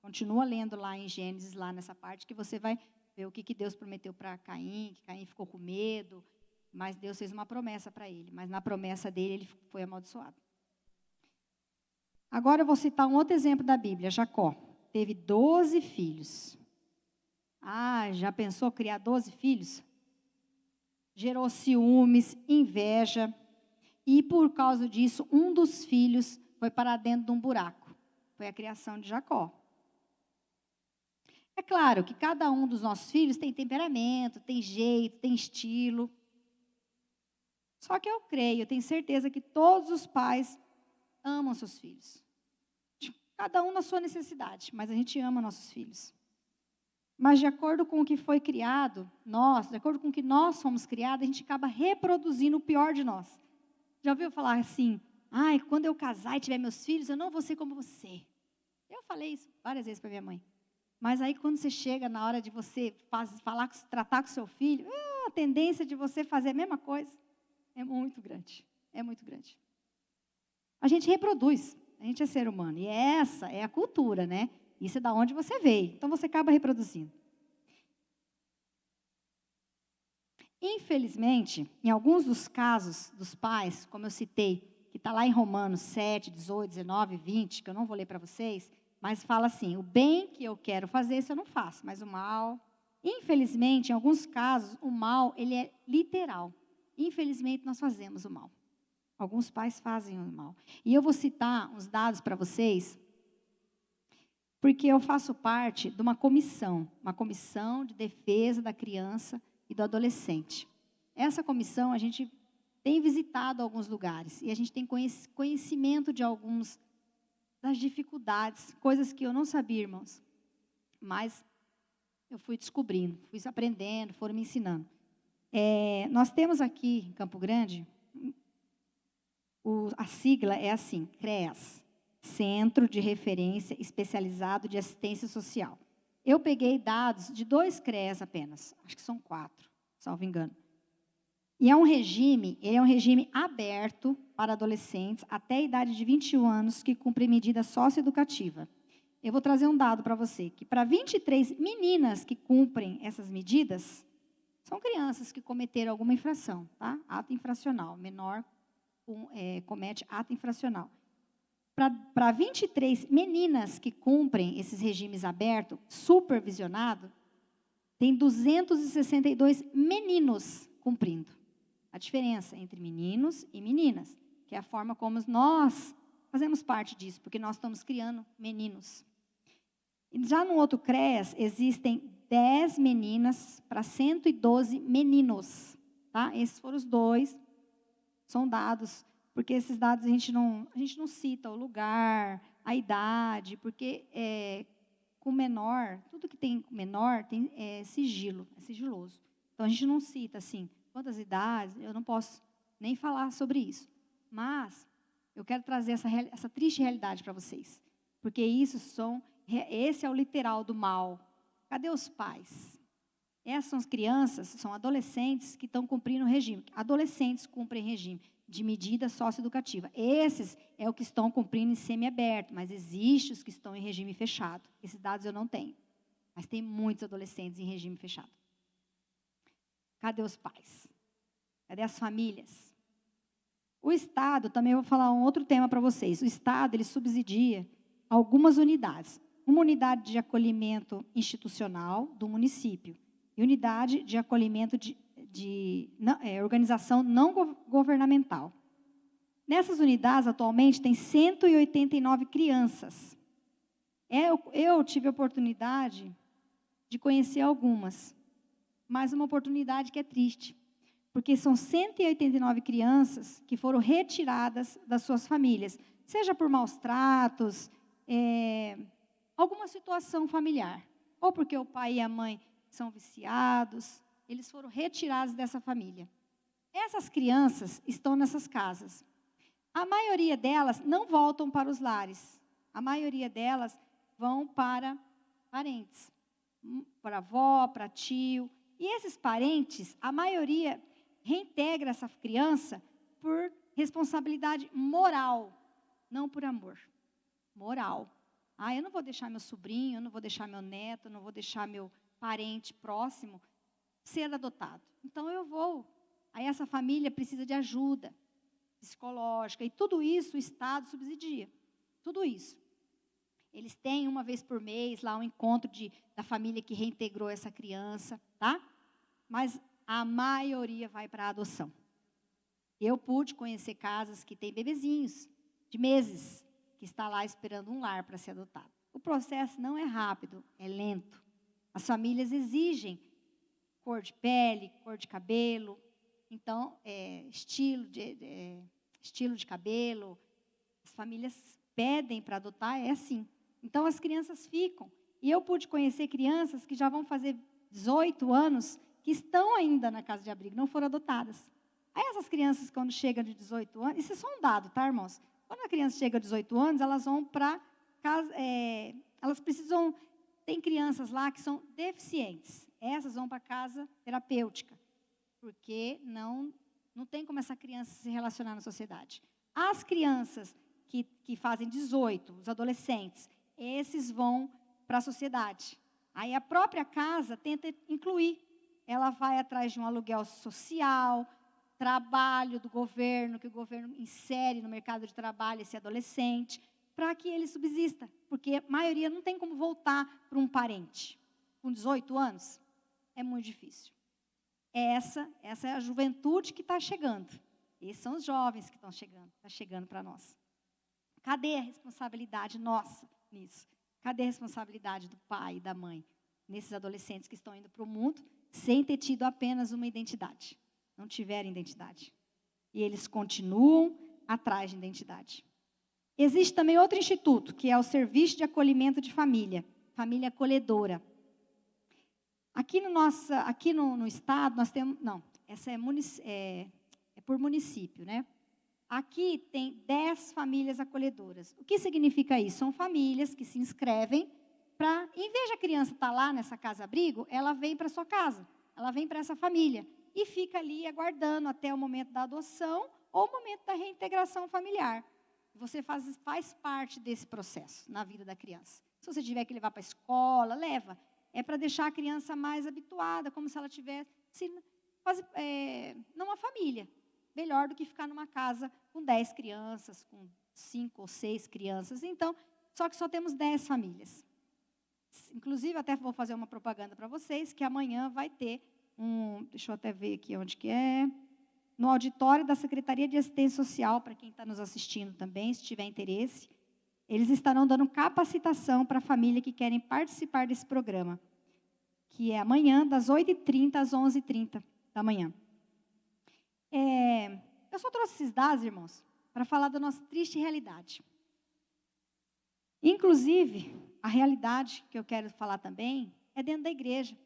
Continua lendo lá em Gênesis, lá nessa parte, que você vai ver o que Deus prometeu para Caim, que Caim ficou com medo, mas Deus fez uma promessa para ele. Mas na promessa dele, ele foi amaldiçoado. Agora eu vou citar um outro exemplo da Bíblia. Jacó teve 12 filhos. Já pensou criar 12 filhos? Gerou ciúmes, inveja. E por causa disso, um dos filhos foi para dentro de um buraco. Foi a criação de Jacó. É claro que cada um dos nossos filhos tem temperamento, tem jeito, tem estilo. Só que eu tenho certeza que todos os pais amam seus filhos. Cada um na sua necessidade, mas a gente ama nossos filhos. Mas de acordo com o que foi criado, de acordo com o que nós fomos criados, a gente acaba reproduzindo o pior de nós. Já ouviu falar assim, quando eu casar e tiver meus filhos, eu não vou ser como você. Eu falei isso várias vezes para minha mãe. Mas aí quando você chega na hora de você tratar com seu filho, a tendência de você fazer a mesma coisa é muito grande. É muito grande. A gente reproduz, a gente é ser humano. E essa é a cultura, né? Isso é da onde você veio. Então você acaba reproduzindo. Infelizmente, em alguns dos casos dos pais, como eu citei, que está lá em Romanos 7, 18, 19, 20, que eu não vou ler para vocês, mas fala assim: o bem que eu quero fazer, isso eu não faço, mas o mal. Infelizmente, em alguns casos, o mal, ele é literal. Infelizmente, nós fazemos o mal. Alguns pais fazem o mal. E eu vou citar uns dados para vocês, porque eu faço parte de uma comissão de defesa da criança e do adolescente. Essa comissão, a gente tem visitado alguns lugares e a gente tem conhecimento de algumas das dificuldades, coisas que eu não sabia, irmãos, mas eu fui descobrindo, fui aprendendo, foram me ensinando. Nós temos aqui em Campo Grande, a sigla é assim, CREAS, Centro de Referência Especializado de Assistência Social. Eu peguei dados de 2 CREAS apenas, acho que são 4, salvo engano. E é um regime aberto para adolescentes até a idade de 21 anos que cumprem medida socioeducativa. Eu vou trazer um dado para você, que para 23 meninas que cumprem essas medidas, são crianças que cometeram alguma infração, tá? Ato infracional, menor comete ato infracional. Para 23 meninas que cumprem esses regimes abertos, supervisionado, tem 262 meninos cumprindo. A diferença entre meninos e meninas, que é a forma como nós fazemos parte disso, porque nós estamos criando meninos. E já no outro CREAS, existem 10 meninas para 112 meninos. Tá? Esses foram os 2, são dados, porque esses dados a gente não cita o lugar, a idade, porque com menor, tudo que tem menor tem sigilo, é sigiloso. Então a gente não cita assim, quantas idades, eu não posso nem falar sobre isso. Mas eu quero trazer essa triste realidade para vocês, porque esse é o literal do mal. Cadê os pais? Essas são as crianças, são adolescentes que estão cumprindo o regime. Adolescentes cumprem regime de medida socioeducativa. Esses é o que estão cumprindo em semiaberto, mas existem os que estão em regime fechado. Esses dados eu não tenho, mas tem muitos adolescentes em regime fechado. Cadê os pais? Cadê as famílias? O Estado, também vou falar um outro tema para vocês. O Estado, ele subsidia algumas unidades. Uma unidade de acolhimento institucional do município e unidade de acolhimento de organização não governamental. Nessas unidades, atualmente, tem 189 crianças. Eu tive a oportunidade de conhecer algumas, mas uma oportunidade que é triste, porque são 189 crianças que foram retiradas das suas famílias, seja por maus tratos, alguma situação familiar, ou porque o pai e a mãe são viciados, eles foram retirados dessa família. Essas crianças estão nessas casas. A maioria delas não voltam para os lares. A maioria delas vão para parentes, para avó, para tio. E esses parentes, a maioria reintegra essa criança por responsabilidade moral, não por amor. Moral. Eu não vou deixar meu sobrinho, eu não vou deixar meu neto, eu não vou deixar meu parente próximo ser adotado. Então eu vou. Aí essa família precisa de ajuda psicológica e tudo isso o Estado subsidia. Tudo isso. Eles têm uma vez por mês lá um encontro da família que reintegrou essa criança, tá? Mas a maioria vai para a adoção. Eu pude conhecer casas que têm bebezinhos de meses, que está lá esperando um lar para ser adotado. O processo não é rápido, é lento. As famílias exigem cor de pele, cor de cabelo, então, estilo de cabelo. As famílias pedem para adotar, é assim. Então, as crianças ficam. E eu pude conhecer crianças que já vão fazer 18 anos, que estão ainda na casa de abrigo, não foram adotadas. Aí essas crianças, quando chegam de 18 anos, isso é só um dado, tá, irmãos? Quando a criança chega a 18 anos, elas vão para casa, elas precisam, tem crianças lá que são deficientes. Essas vão para casa terapêutica, porque não tem como essa criança se relacionar na sociedade. As crianças que fazem 18, os adolescentes, esses vão para a sociedade. Aí a própria casa tenta incluir ela vai atrás de um aluguel social, trabalho do governo, que o governo insere no mercado de trabalho esse adolescente, para que ele subsista, porque a maioria não tem como voltar para um parente. Com 18 anos, é muito difícil. Essa é a juventude que está chegando. Esses são os jovens que estão chegando, está chegando para nós. Cadê a responsabilidade nossa nisso? Cadê a responsabilidade do pai e da mãe nesses adolescentes que estão indo para o mundo sem ter tido apenas uma identidade? Não tiveram identidade. E eles continuam atrás de identidade. Existe também outro instituto, que é o Serviço de Acolhimento de Família, Família Acolhedora. Aqui no estado, nós temos... Não, essa é por município, né? Aqui tem 10 famílias acolhedoras. O que significa isso? São famílias que se inscrevem para, em vez de a criança estar lá nessa casa-abrigo, ela vem para a sua casa, ela vem para essa família e fica ali aguardando até o momento da adoção ou o momento da reintegração familiar. Você faz parte desse processo na vida da criança. Se você tiver que levar para a escola, leva. É para deixar a criança mais habituada, como se ela tivesse numa família. Melhor do que ficar numa casa com 10 crianças, com 5 ou 6 crianças. Então, só que só temos 10 famílias. Inclusive, até vou fazer uma propaganda para vocês, que amanhã vai ter deixa eu até ver aqui onde que é, no auditório da Secretaria de Assistência Social, para quem está nos assistindo também, se tiver interesse. Eles estarão dando capacitação para a família que querem participar desse programa, que é amanhã, das 8h30 às 11h30 da manhã. Eu só trouxe esses dados, irmãos, para falar da nossa triste realidade. Inclusive, a realidade que eu quero falar também é dentro da igreja.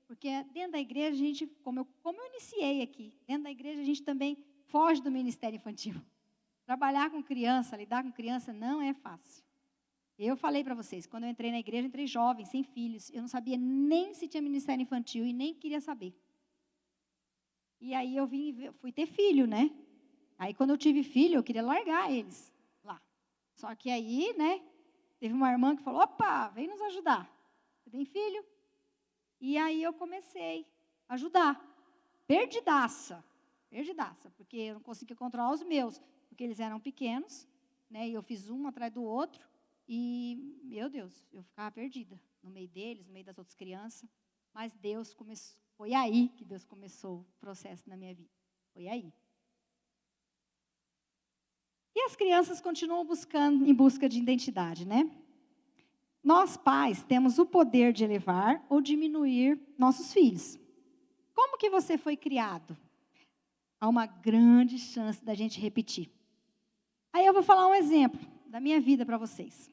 Porque dentro da igreja, a gente, como eu iniciei aqui, dentro da igreja a gente também foge do ministério infantil. Trabalhar com criança, lidar com criança não é fácil. Eu falei para vocês, quando eu entrei na igreja, entrei jovem, sem filhos. Eu não sabia nem se tinha ministério infantil e nem queria saber. E aí eu fui ter filho, né? Aí quando eu tive filho, eu queria largar eles lá. Só que aí, né, teve uma irmã que falou, opa, vem nos ajudar. Você tem filho? E aí eu comecei a ajudar. Perdidaça, porque eu não conseguia controlar os meus, porque eles eram pequenos, né, e eu fiz um atrás do outro, e, meu Deus, eu ficava perdida no meio deles, no meio das outras crianças. Mas foi aí que Deus começou o processo na minha vida. Foi aí. E as crianças continuam em busca de identidade, né? Nós, pais, temos o poder de elevar ou diminuir nossos filhos. Como que você foi criado? Há uma grande chance da gente repetir. Aí eu vou falar um exemplo da minha vida para vocês.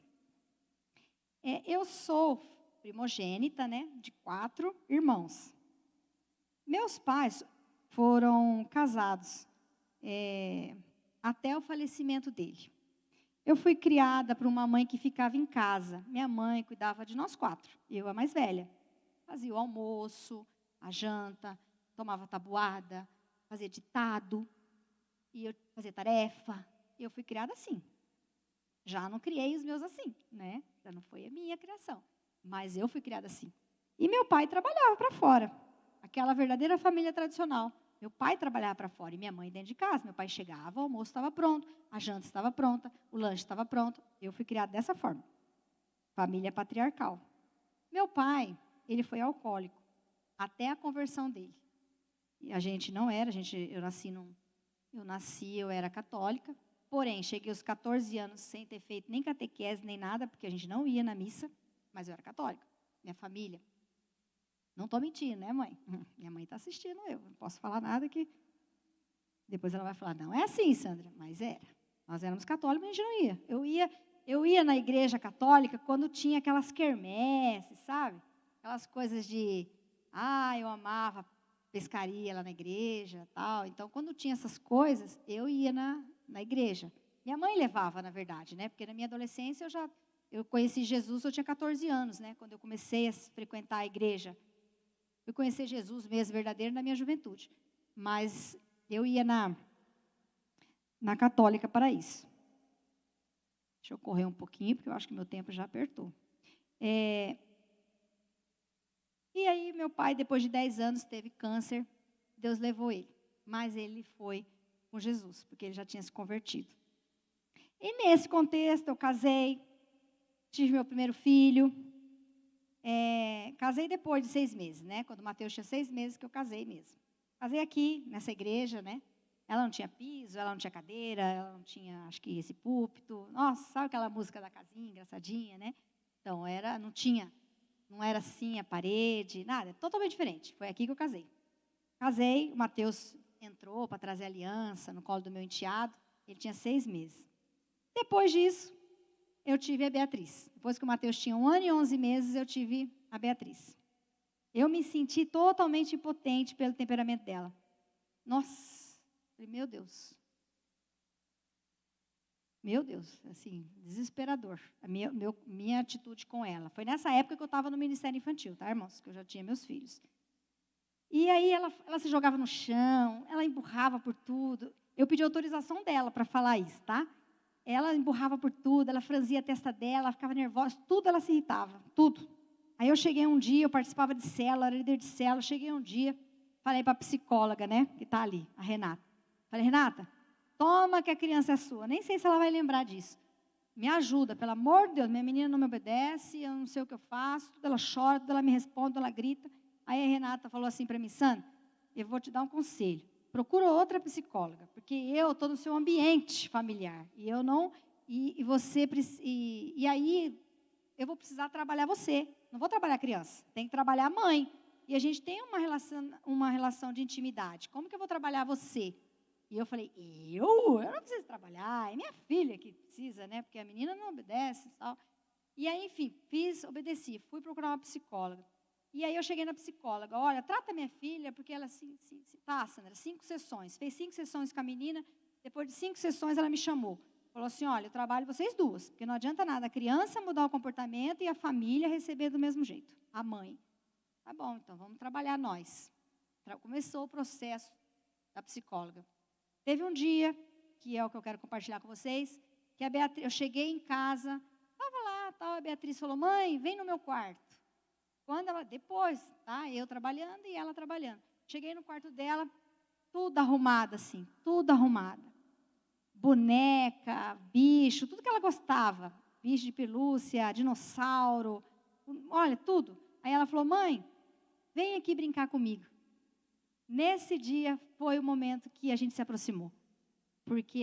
Eu sou primogênita, né, de 4 irmãos. Meus pais foram casados até o falecimento dele. Eu fui criada por uma mãe que ficava em casa. Minha mãe cuidava de nós 4, eu a mais velha. Fazia o almoço, a janta, tomava tabuada, fazia ditado, e eu fazia tarefa. Eu fui criada assim. Já não criei os meus assim, né? Já não foi a minha criação. Mas eu fui criada assim. E meu pai trabalhava para fora. Aquela verdadeira família tradicional. Meu pai trabalhava para fora e minha mãe dentro de casa. Meu pai chegava, o almoço estava pronto, a janta estava pronta, o lanche estava pronto. Eu fui criada dessa forma. Família patriarcal. Meu pai, ele foi alcoólico até a conversão dele. E a gente não era, eu era católica. Porém, cheguei aos 14 anos sem ter feito nem catequese, nem nada, porque a gente não ia na missa, mas eu era católica. Minha família. Não estou mentindo, né, mãe? Minha mãe está assistindo eu. Não posso falar nada que... Depois ela vai falar, não é assim, Sandra. Mas era. Nós éramos católicos, mas a gente não ia. Eu ia na igreja católica quando tinha aquelas quermesses, sabe? Aquelas coisas de... eu amava pescaria lá na igreja, tal. Então, quando tinha essas coisas, eu ia na igreja. Minha mãe levava, na verdade, né? Porque na minha adolescência eu conheci Jesus, eu tinha 14 anos, né? Quando eu comecei a frequentar a igreja. Eu conheci Jesus mesmo, verdadeiro, na minha juventude. Mas eu ia na católica para isso. Deixa eu correr um pouquinho, porque eu acho que meu tempo já apertou. E aí, meu pai, depois de 10 anos, teve câncer. Deus levou ele. Mas ele foi com Jesus, porque ele já tinha se convertido. E nesse contexto, eu casei, tive meu primeiro filho. Casei depois de 6 meses, né? Quando o Mateus tinha 6 meses que eu casei mesmo. Casei aqui, nessa igreja, né? Ela não tinha piso, ela não tinha cadeira, ela não tinha, acho que, esse púlpito. Nossa, sabe aquela música da casinha, engraçadinha, né? Então, não era assim a parede, nada, totalmente diferente. Foi aqui que eu casei. Casei, o Mateus entrou para trazer aliança no colo do meu enteado, ele tinha 6 meses. Depois disso, eu tive a Beatriz. Depois que o Mateus tinha 1 ano e 11 meses, eu tive a Beatriz. Eu me senti totalmente impotente pelo temperamento dela. Nossa, falei, meu Deus. Meu Deus, assim, desesperador. Minha atitude com ela. Foi nessa época que eu estava no Ministério Infantil, tá, irmãos? Que eu já tinha meus filhos. E aí ela se jogava no chão, ela empurrava por tudo. Eu pedi autorização dela para falar isso, tá? Ela empurrava por tudo, ela franzia a testa dela, ficava nervosa, tudo ela se irritava, tudo. Aí eu cheguei um dia, eu participava de célula, era líder de célula, cheguei um dia, falei para a psicóloga, né, que está ali, a Renata. Falei, Renata, toma que a criança é sua, nem sei se ela vai lembrar disso. Me ajuda, pelo amor de Deus, minha menina não me obedece, eu não sei o que eu faço, tudo ela chora, tudo ela me responde, tudo ela grita. Aí a Renata falou assim para mim, Sandra, eu vou te dar um conselho. Procura outra psicóloga, porque eu estou no seu ambiente familiar. E eu não. E aí eu vou precisar trabalhar você. Não vou trabalhar a criança, tem que trabalhar a mãe. E a gente tem uma relação de intimidade. Como que eu vou trabalhar você? E eu falei, eu não preciso trabalhar, é minha filha que precisa, né? Porque a menina não obedece e tal. E aí, enfim, obedeci, fui procurar uma psicóloga. E aí eu cheguei na psicóloga, olha, trata minha filha, porque ela, tá, Sandra, 5 sessões. Fez 5 sessões com a menina, depois de 5 sessões ela me chamou. Falou assim, olha, eu trabalho vocês duas, porque não adianta nada a criança mudar o comportamento e a família receber do mesmo jeito, a mãe. Tá bom, então vamos trabalhar nós. Começou o processo da psicóloga. Teve um dia, que é o que eu quero compartilhar com vocês, que eu cheguei em casa, estava lá, tal, a Beatriz falou, mãe, vem no meu quarto. Depois, tá? Eu trabalhando e ela trabalhando. Cheguei no quarto dela, tudo arrumado assim, tudo arrumado. Boneca, bicho, tudo que ela gostava. Bicho de pelúcia, dinossauro, olha, tudo. Aí ela falou, mãe, vem aqui brincar comigo. Nesse dia foi o momento que a gente se aproximou. Porque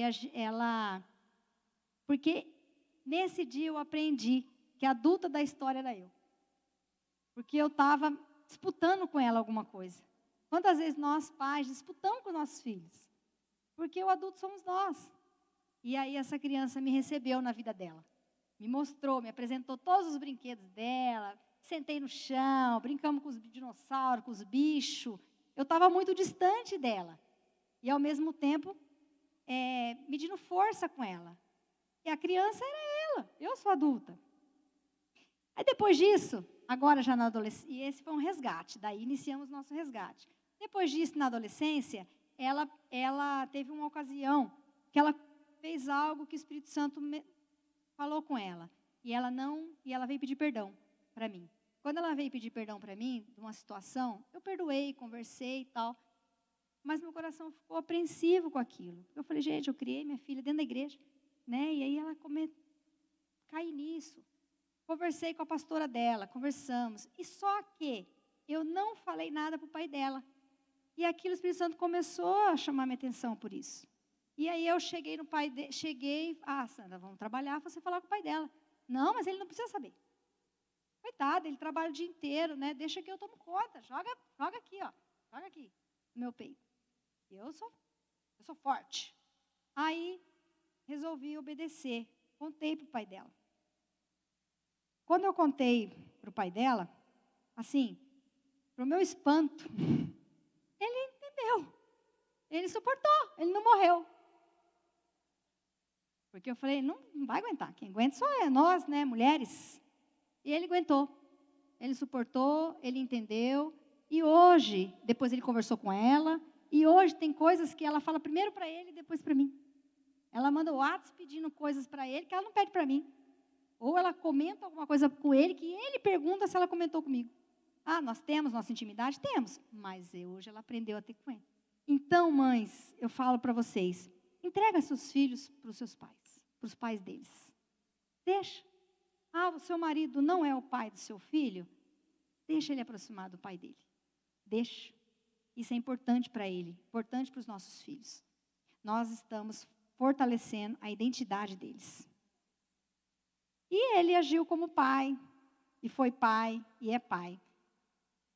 nesse dia eu aprendi que a adulta da história era eu. Porque eu estava disputando com ela alguma coisa. Quantas vezes nós, pais, disputamos com nossos filhos? Porque o adulto somos nós. E aí essa criança me recebeu na vida dela. Me mostrou, me apresentou todos os brinquedos dela. Sentei no chão, brincamos com os dinossauros, com os bichos. Eu estava muito distante dela. E ao mesmo tempo, medindo força com ela. E a criança era ela, eu sou adulta. Aí depois disso, agora já na adolescência, e esse foi um resgate, daí iniciamos nosso resgate. Depois disso, na adolescência, ela teve uma ocasião que ela fez algo que o Espírito Santo falou com ela. E ela veio pedir perdão para mim. Quando ela veio pedir perdão para mim, de uma situação, eu perdoei, conversei e tal. Mas meu coração ficou apreensivo com aquilo. Eu falei, gente, eu criei minha filha dentro da igreja, né? E aí ela cai nisso. Conversei com a pastora dela, conversamos. E só que eu não falei nada para o pai dela. E aquilo o Espírito Santo começou a chamar minha atenção por isso. E aí eu cheguei no pai dela, Sandra, vamos trabalhar, você falar com o pai dela. Não, mas ele não precisa saber. Coitado, ele trabalha o dia inteiro, né? Deixa que eu tomo conta. Joga aqui, ó. Joga aqui, no meu peito. Eu sou forte. Aí, resolvi obedecer. Contei para o pai dela. Quando eu contei para o pai dela, assim, para o meu espanto, ele entendeu. Ele suportou, ele não morreu. Porque eu falei, não vai aguentar. Quem aguenta só é nós, né, mulheres. E ele aguentou. Ele suportou, ele entendeu. E hoje, depois ele conversou com ela. E hoje tem coisas que ela fala primeiro para ele e depois para mim. Ela manda o WhatsApp pedindo coisas para ele que ela não pede para mim. Ou ela comenta alguma coisa com ele que ele pergunta se ela comentou comigo. Ah, nós temos nossa intimidade? Temos. Mas hoje ela aprendeu a ter com ele. Então, mães, eu falo para vocês, entrega seus filhos para os seus pais, para os pais deles. Deixa. Ah, o seu marido não é o pai do seu filho? Deixa ele aproximar do pai dele. Deixa. Isso é importante para ele, importante para os nossos filhos. Nós estamos fortalecendo a identidade deles. E ele agiu como pai, e foi pai, e é pai.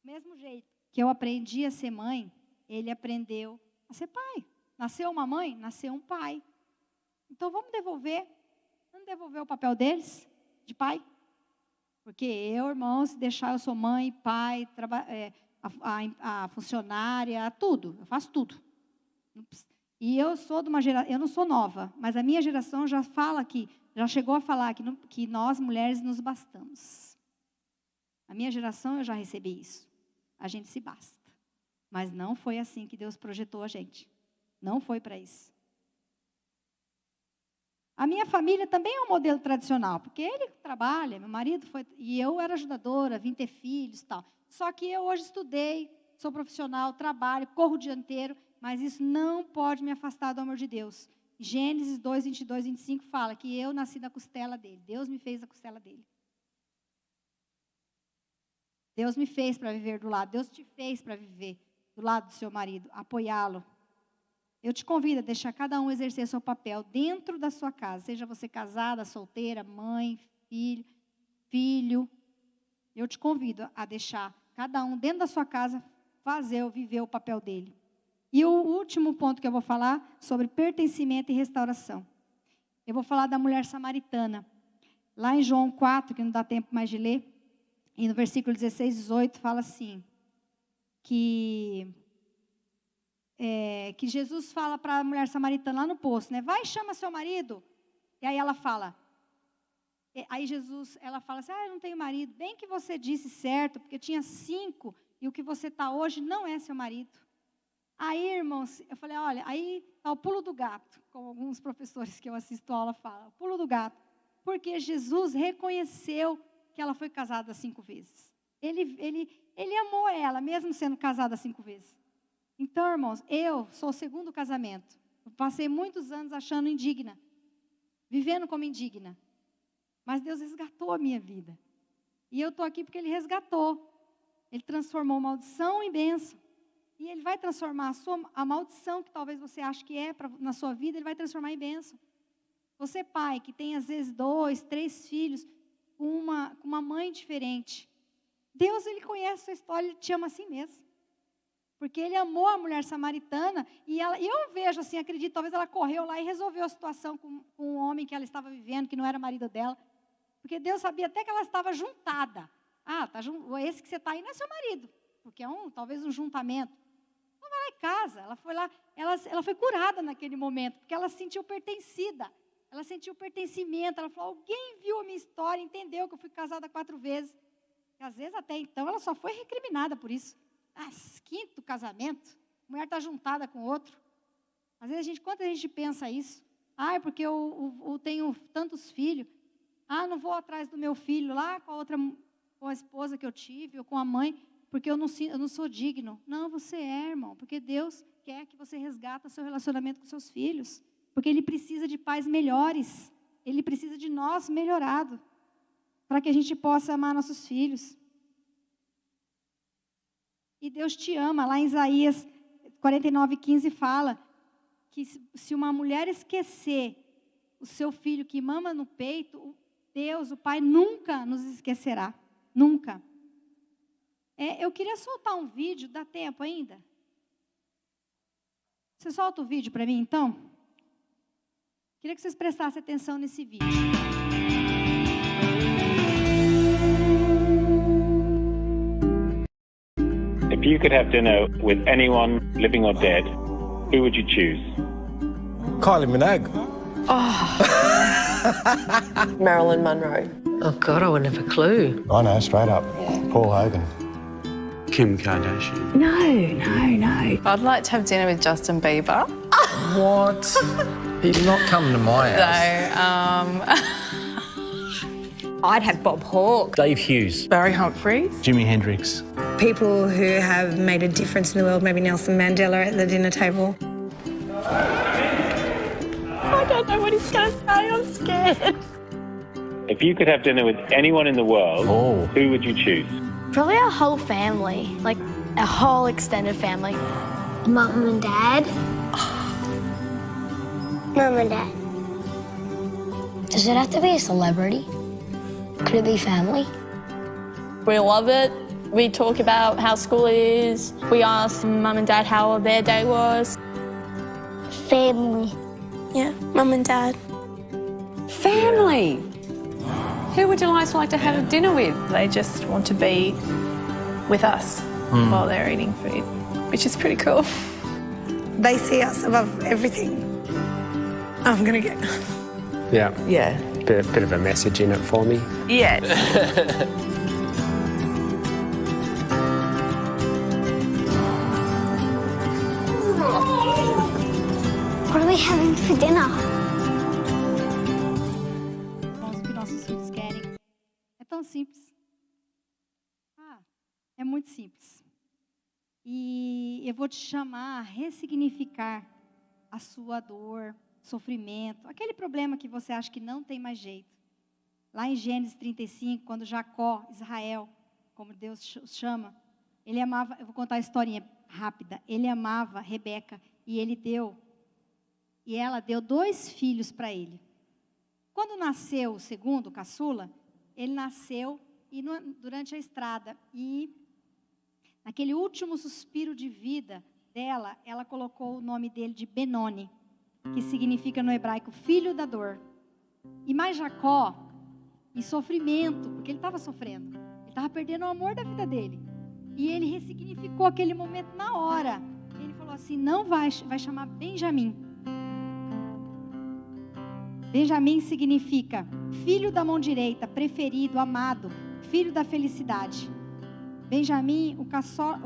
Do mesmo jeito que eu aprendi a ser mãe, ele aprendeu a ser pai. Nasceu uma mãe, nasceu um pai. Então vamos devolver o papel deles, de pai. Porque eu, irmãos, se deixar, eu sou mãe, pai, a funcionária, tudo. Eu faço tudo. E eu sou de uma geração, eu não sou nova, mas a minha geração já chegou a falar que nós, mulheres, nos bastamos. A minha geração, eu já recebi isso. A gente se basta. Mas não foi assim que Deus projetou a gente. Não foi para isso. A minha família também é um modelo tradicional, porque ele trabalha, meu marido foi, e eu era ajudadora, vim ter filhos e tal. Só que eu hoje estudei, sou profissional, trabalho, corro o dia inteiro, mas isso não pode me afastar do amor de Deus. Gênesis 2, 22, 25 fala que eu nasci da costela dele. Deus me fez da costela dele. Deus me fez para viver do lado. Deus te fez para viver do lado do seu marido, apoiá-lo. Eu te convido a deixar cada um exercer seu papel dentro da sua casa. Seja você casada, solteira, mãe, filho. Eu te convido a deixar cada um dentro da sua casa fazer ou viver o papel dele. E o último ponto que eu vou falar sobre pertencimento e restauração. Eu vou falar da mulher samaritana. Lá em João 4, que não dá tempo mais de ler, e no versículo 16, 18, fala assim, que Jesus fala para a mulher samaritana lá no poço, né? Vai, chama seu marido. E aí ela fala, ela fala assim, eu não tenho marido. Bem que você disse certo, porque tinha 5, e o que você está hoje não é seu marido. Aí, irmãos, eu falei, olha, aí está o pulo do gato, como alguns professores que eu assisto a aula falam, o pulo do gato. Porque Jesus reconheceu que ela foi casada 5 vezes. Ele amou ela, mesmo sendo casada 5 vezes. Então, irmãos, eu sou o segundo casamento. Eu passei muitos anos achando indigna, vivendo como indigna. Mas Deus resgatou a minha vida. E eu estou aqui porque Ele resgatou. Ele transformou maldição em bênção. E Ele vai transformar a maldição que talvez você ache que é na sua vida, Ele vai transformar em bênção. Você, pai, que tem às vezes 2, 3 filhos, com uma mãe diferente. Deus, Ele conhece a sua história, Ele te ama assim mesmo. Porque Ele amou a mulher samaritana e eu vejo assim, acredito, talvez ela correu lá e resolveu a situação com o homem que ela estava vivendo, que não era marido dela. Porque Deus sabia até que ela estava juntada. Esse que você está aí não é seu marido, porque é talvez um juntamento. Então vai lá em casa, ela foi lá, ela foi curada naquele momento, porque ela se sentiu pertencida. Ela sentiu pertencimento, ela falou, alguém viu a minha história, entendeu que eu fui casada 4 vezes. E às vezes até então ela só foi recriminada por isso. 5º casamento, a mulher está juntada com outro. Às vezes quando a gente pensa isso, é porque eu tenho tantos filhos, não vou atrás do meu filho lá com a esposa que eu tive, ou com a mãe, porque eu não sou digno. Não, você é, irmão, porque Deus quer que você resgata seu relacionamento com seus filhos. Porque Ele precisa de pais melhores. Ele precisa de nós melhorado. Para que a gente possa amar nossos filhos. E Deus te ama. Lá em Isaías 49:15 fala que se uma mulher esquecer o seu filho que mama no peito, Deus, o Pai, nunca nos esquecerá. Nunca. Eu queria soltar um vídeo. Dá tempo ainda? Você solta o vídeo para mim, então? Queria que vocês prestassem atenção nesse vídeo. If you could have dinner with anyone, living or dead, who would you choose? Kylie Minogue. Marilyn Monroe. Oh, God, I wouldn't have a clue. I know, straight up. Paul Hogan. Kim Kardashian. No. I'd like to have dinner with Justin Bieber. What? He'd not come to my house. So, I'd have Bob Hawke. Dave Hughes. Barry Humphries. Jimi Hendrix. People who have made a difference in the world, maybe Nelson Mandela at the dinner table. I don't know what he's going to say. I'm scared. If you could have dinner with anyone in the world, Oh. who would you choose? Probably our whole family, like a whole extended family. Mum and Dad. Mum and Dad. Does it have to be a celebrity? Could it be family? We love it. We talk about how school is. We ask Mum and Dad how their day was. Family. Yeah, Mum and Dad. Family. Who would you like to have a dinner with? They just want to be with us while they're eating food, which is pretty cool. They see us above everything. I'm going to get... Yeah. Yeah. Bit of a message in it for me. Yes. What are we having for dinner? O que nossos filhos querem. É tão simples. É muito simples. E eu vou te chamar a ressignificar a sua dor, sofrimento, aquele problema que você acha que não tem mais jeito. Lá em Gênesis 35, quando Jacó, Israel, como Deus os chama, ele amava, eu vou contar a historinha rápida, ele amava Rebeca e ela deu 2 filhos para ele. Quando nasceu o segundo, o caçula, ele nasceu durante a estrada e naquele último suspiro de vida dela, ela colocou o nome dele de Benoni, que significa no hebraico filho da dor. E mais Jacó, em sofrimento, porque ele estava sofrendo, ele estava perdendo o amor da vida dele. E ele ressignificou aquele momento na hora. Ele falou assim: não vai chamar Benjamim. Benjamim significa filho da mão direita, preferido, amado, filho da felicidade. Benjamim, o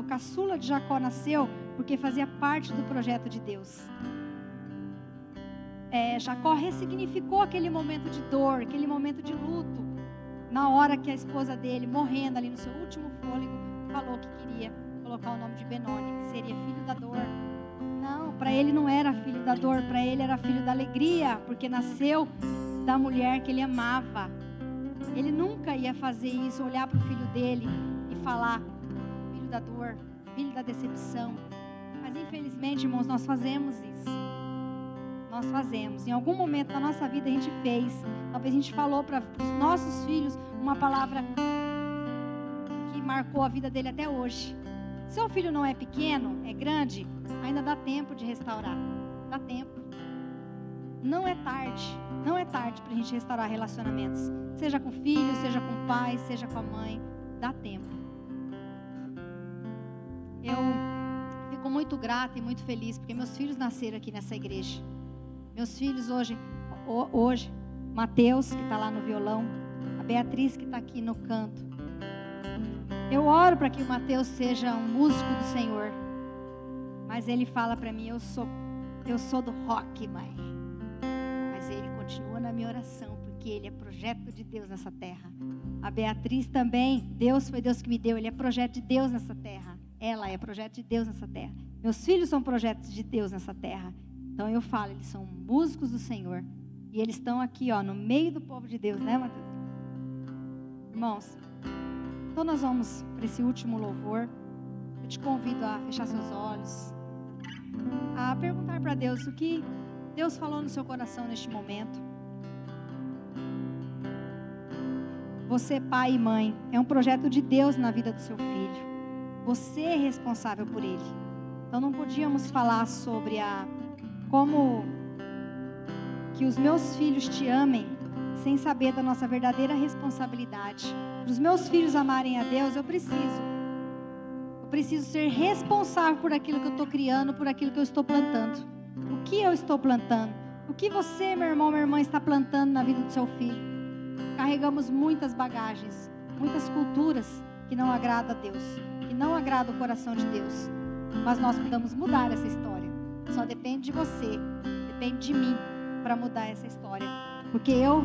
caçula de Jacó, nasceu porque fazia parte do projeto de Deus. Jacó ressignificou aquele momento de dor, aquele momento de luto, na hora que a esposa dele, morrendo ali no seu último fôlego, falou que queria colocar o nome de Benoni, que seria filho da dor. Não, para ele não era filho da dor, para ele era filho da alegria, porque nasceu da mulher que ele amava. Ele nunca ia fazer isso, olhar para o filho dele e falar filho da dor, filho da decepção. Mas infelizmente, irmãos, nós fazemos isso. Nós fazemos. Em algum momento da nossa vida a gente fez. Talvez a gente falou para os nossos filhos uma palavra que marcou a vida dele até hoje. Seu filho não é pequeno, é grande, ainda dá tempo de restaurar. Dá tempo. Não é tarde. Não é tarde para a gente restaurar relacionamentos. Seja com o filho, seja com o pai, seja com a mãe. Dá tempo. Eu fico muito grata e muito feliz porque meus filhos nasceram aqui nessa igreja. Meus filhos hoje, Mateus, que está lá no violão, a Beatriz, que está aqui no canto. Eu oro para que o Mateus seja um músico do Senhor, mas ele fala para mim: eu sou do rock, mãe. Mas ele continua na minha oração, porque ele é projeto de Deus nessa terra. A Beatriz também, foi Deus que me deu, ele é projeto de Deus nessa terra. Ela é projeto de Deus nessa terra. Meus filhos são projetos de Deus nessa terra. Então eu falo, eles são músicos do Senhor. E eles estão aqui, no meio do povo de Deus, né, Mateus? Irmãos, então nós vamos para esse último louvor. Eu te convido a fechar seus olhos, a perguntar para Deus o que Deus falou no seu coração neste momento. Você, pai e mãe, é um projeto de Deus na vida do seu filho. Você é responsável por ele. Então não podíamos falar sobre como que os meus filhos te amem sem saber da nossa verdadeira responsabilidade. Para os meus filhos amarem a Deus, eu preciso ser responsável por aquilo que eu estou criando, por aquilo que eu estou plantando. O que eu estou plantando? O que você, meu irmão, minha irmã, está plantando na vida do seu filho? Carregamos muitas bagagens, muitas culturas que não agradam a Deus, que não agradam o coração de Deus. Mas nós podemos mudar essa história. Só depende de você, depende de mim para mudar essa história. Porque eu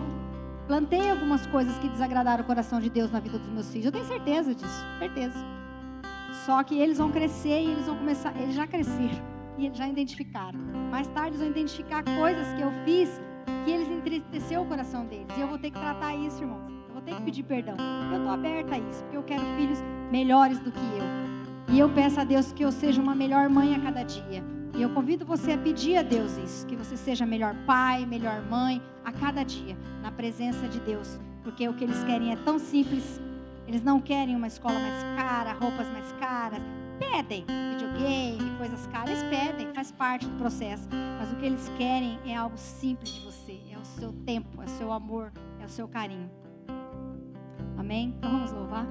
plantei algumas coisas que desagradaram o coração de Deus na vida dos meus filhos. Eu tenho certeza disso, certeza. Só que eles vão crescer e eles vão começar, eles já cresceram e eles já identificaram. Mais tarde eles vão identificar coisas que eu fiz que eles entristeceu o coração deles. E eu vou ter que tratar isso, irmãos. Eu vou ter que pedir perdão. Eu estou aberta a isso, porque eu quero filhos melhores do que eu. E eu peço a Deus que eu seja uma melhor mãe a cada dia. E eu convido você a pedir a Deus isso, que você seja melhor pai, melhor mãe a cada dia, na presença de Deus. Porque o que eles querem é tão simples. Eles não querem uma escola mais cara, roupas mais caras. Pedem videogame, coisas caras. Eles pedem, faz parte do processo. Mas o que eles querem é algo simples de você. É o seu tempo, é o seu amor, é o seu carinho. Amém? Então vamos louvar.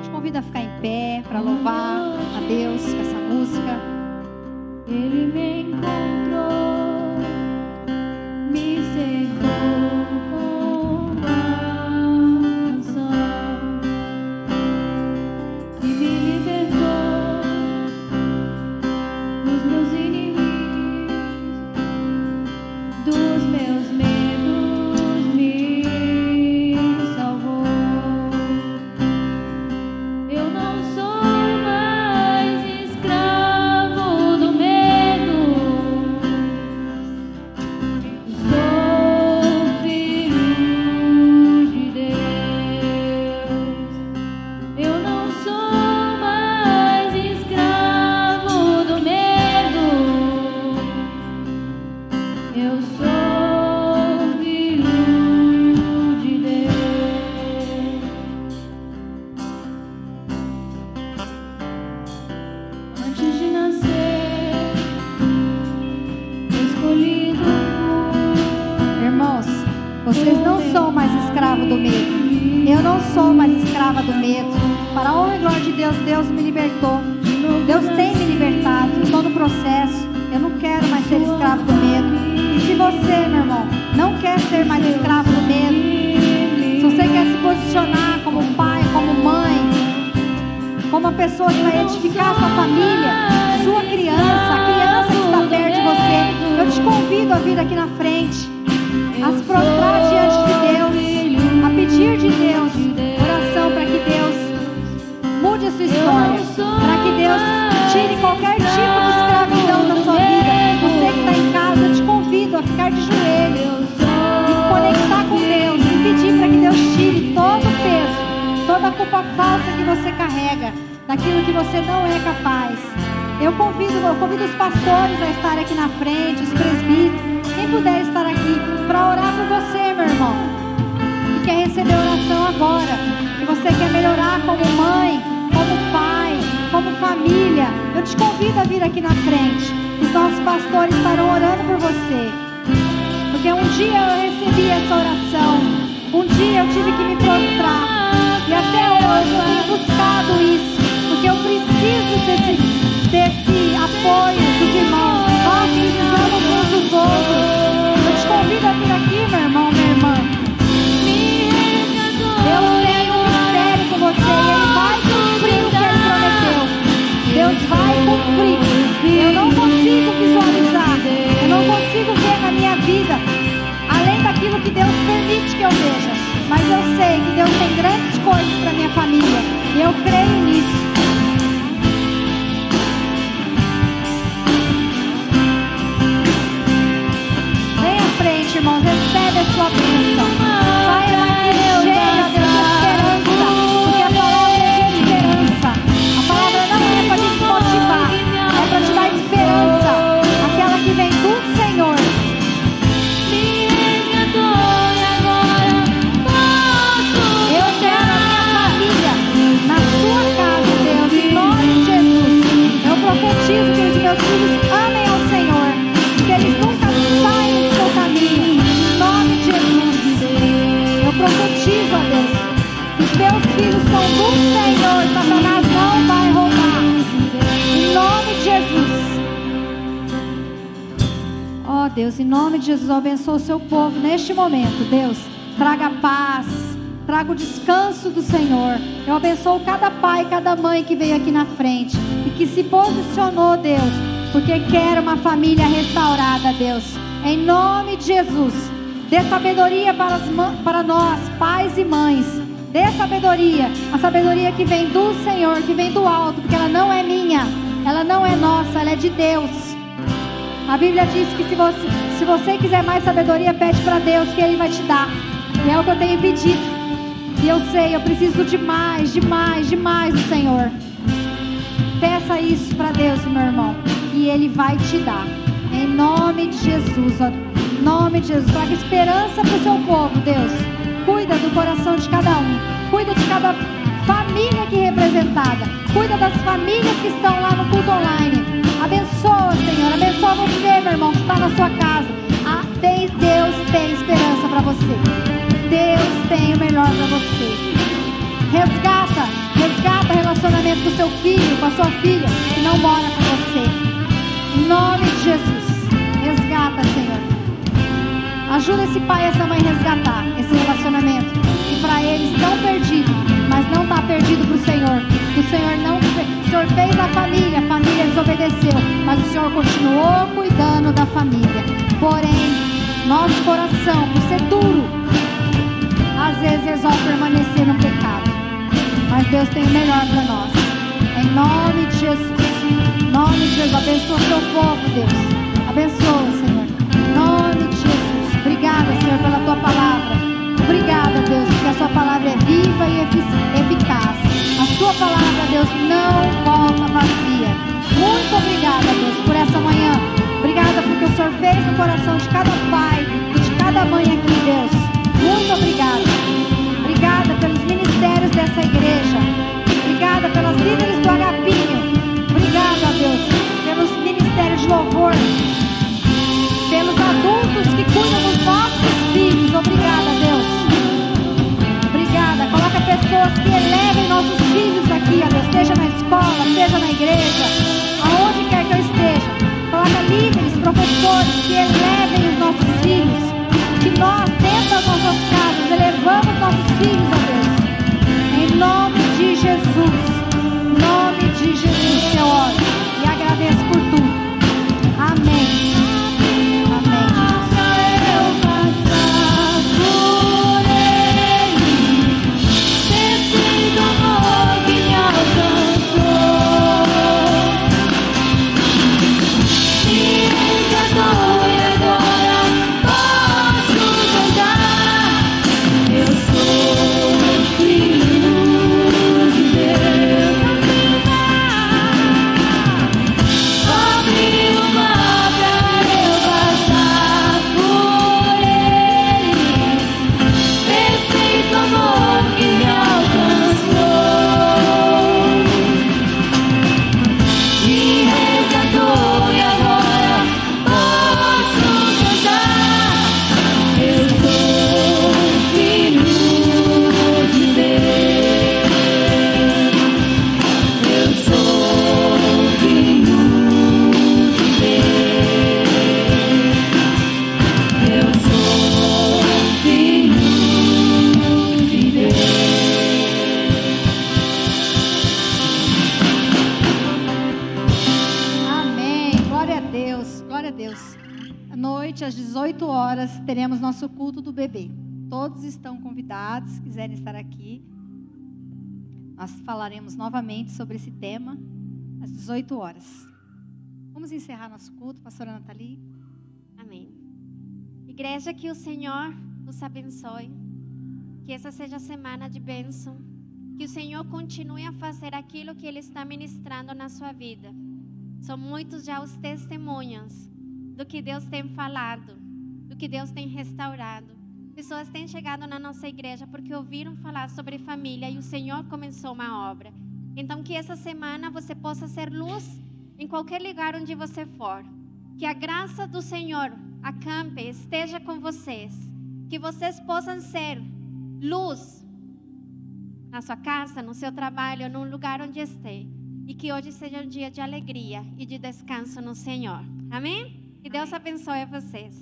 Te convido a ficar em pé para louvar a Deus com essa música. Ele me encontrou, me cercou com canção e me libertou dos meus inimigos, dos meus medos, me salvou. Eu não sou mais escravo do medo, sou filho de Deus. Eu não sou mais escravo do medo, eu sou filho de Deus. Antes de nascer, escolhido fui. Irmãos, vocês não são mais escravos do medo. Eu não sou mais escrava do medo. Para a honra e glória de Deus, Deus me libertou. Deus tem me libertado. Estou no processo. Eu não quero mais ser escravo do medo. E se você, meu irmão, não quer ser mais escravo do medo, se você quer se posicionar como pai, como mãe, como uma pessoa que vai edificar a sua família, sua criança, a criança que está perto de você, eu te convido a vir aqui na frente, a se prostrar diante de Deus, a pedir de Deus oração para que Deus mude a sua história, para que Deus tire qualquer tipo de escravidão da sua vida. Você que está em casa, eu te convido a ficar de joelhos e conectar com Deus e pedir para que Deus tire todo o peso, toda a culpa falsa que você carrega, daquilo que você não é capaz. Eu convido os pastores a estarem aqui na frente, os presbíteros, quem puder estar aqui, para orar por você, meu irmão, que quer receber oração agora, que você quer melhorar como mãe, como pai, como família. Eu te convido a vir aqui na frente. Os nossos pastores estarão orando por você, porque um dia eu recebi essa oração, um dia eu tive que me prostrar, e até hoje eu tenho buscado isso, porque eu preciso desse apoio dos irmãos. Nós precisamos uns dos outros. Eu te convido a vir aqui, meu irmão, minha irmã. Deus tem um mistério com você e Ele vai cumprir o que Ele prometeu. Deus vai cumprir. Eu não consigo visualizar, eu não consigo ver na minha vida além daquilo que Deus permite que eu veja, mas eu sei que Deus tem grandes coisas para minha família e eu creio nisso. Vem à frente, irmãos, recebe a sua bênção. Saia daqui cheia de esperança, porque a palavra é de esperança. A palavra não é para te desmotivar, é para te dar esperança, aquela que vem do Senhor. Eu quero a minha família na sua casa, Deus, em nome de Jesus. Eu profetizo que os meus filhos amem ao Senhor, que eles nunca saiam do seu caminho, em nome de Jesus. Eu profetizo a Deus que os teus filhos são do Senhor, Satanás não vai roubar, em nome de Jesus. Ó Deus, em nome de Jesus, eu abençoo o seu povo neste momento, Deus. Traga paz, traga o descanso do Senhor. Eu abençoo cada pai, cada mãe que veio aqui na frente e que se posicionou, Deus, porque quer uma família restaurada, Deus. Em nome de Jesus, dê sabedoria para nós, pais e mães. Dê sabedoria, a sabedoria que vem do Senhor, que vem do alto, porque ela não é minha, ela não é nossa, ela é de Deus. A Bíblia diz que se você quiser mais sabedoria, pede para Deus que Ele vai te dar. E é o que eu tenho pedido. E eu sei, eu preciso de mais do Senhor. Peça isso para Deus, meu irmão, e Ele vai te dar. Em nome de Jesus, ó, em nome de Jesus. Traga esperança para o seu povo, Deus. Cuida do coração de cada um. Cuida de cada família aqui representada. Cuida das famílias que estão lá no culto online. Abençoa, Senhor. Abençoa você, meu irmão, que está na sua casa. Deus tem esperança para você. Deus tem o melhor para você. Resgata relacionamento com o seu filho, com a sua filha, que não mora com você. Em nome de Jesus. Resgata, Senhor. Ajuda esse pai e essa mãe a resgatar esse relacionamento. E para eles estão perdidos, mas não está perdido para o Senhor. O Senhor fez a família desobedeceu, mas o Senhor continuou cuidando da família. Porém, nosso coração, por ser duro, às vezes resolve permanecer no pecado. Mas Deus tem o melhor para nós. Em nome de Jesus. Em nome de Jesus. Abençoa o seu povo, Deus. Abençoa, Senhor. Em nome de Jesus. Obrigada, Senhor, pela tua palavra. Obrigada, Deus, porque a sua palavra é viva e eficaz. A sua palavra, Deus, não volta vazia. Muito obrigada, Deus, por essa manhã. Obrigada porque o Senhor fez no coração de cada pai e de cada mãe aqui, Deus. Muito obrigada. Obrigada pelos ministérios dessa igreja. Obrigada pelas líderes do Agapinho. Obrigada, Deus, pelos ministérios de louvor. Pelos adultos que cuidam dos nossos filhos. Obrigada, Deus. Obrigada. Coloca pessoas que elevem nossos filhos aqui, ó Deus. Seja na escola, seja na igreja, aonde quer que eu esteja. Coloca líderes, professores que elevem os nossos filhos. Que nós, dentro das nossas casas, elevamos nossos filhos, ó Deus. Em nome de Jesus. Em nome de Jesus eu oro e agradeço por tudo. Amém. Às 18 horas teremos nosso culto do bebê. Todos estão convidados, se quiserem estar aqui. Nós falaremos novamente sobre esse tema às 18 horas. Vamos encerrar nosso culto, pastora Nathalie. Amém. Igreja, que o Senhor os abençoe. Que essa seja a semana de bênção. Que o Senhor continue a fazer aquilo que Ele está ministrando na sua vida. São muitos já os testemunhos do que Deus tem falado, do que Deus tem restaurado. Pessoas têm chegado na nossa igreja porque ouviram falar sobre família e o Senhor começou uma obra. Então que essa semana você possa ser luz em qualquer lugar onde você for. Que a graça do Senhor acampe, esteja com vocês. Que vocês possam ser luz na sua casa, no seu trabalho, num lugar onde esteja. E que hoje seja um dia de alegria e de descanso no Senhor. Amém? Que Deus abençoe vocês.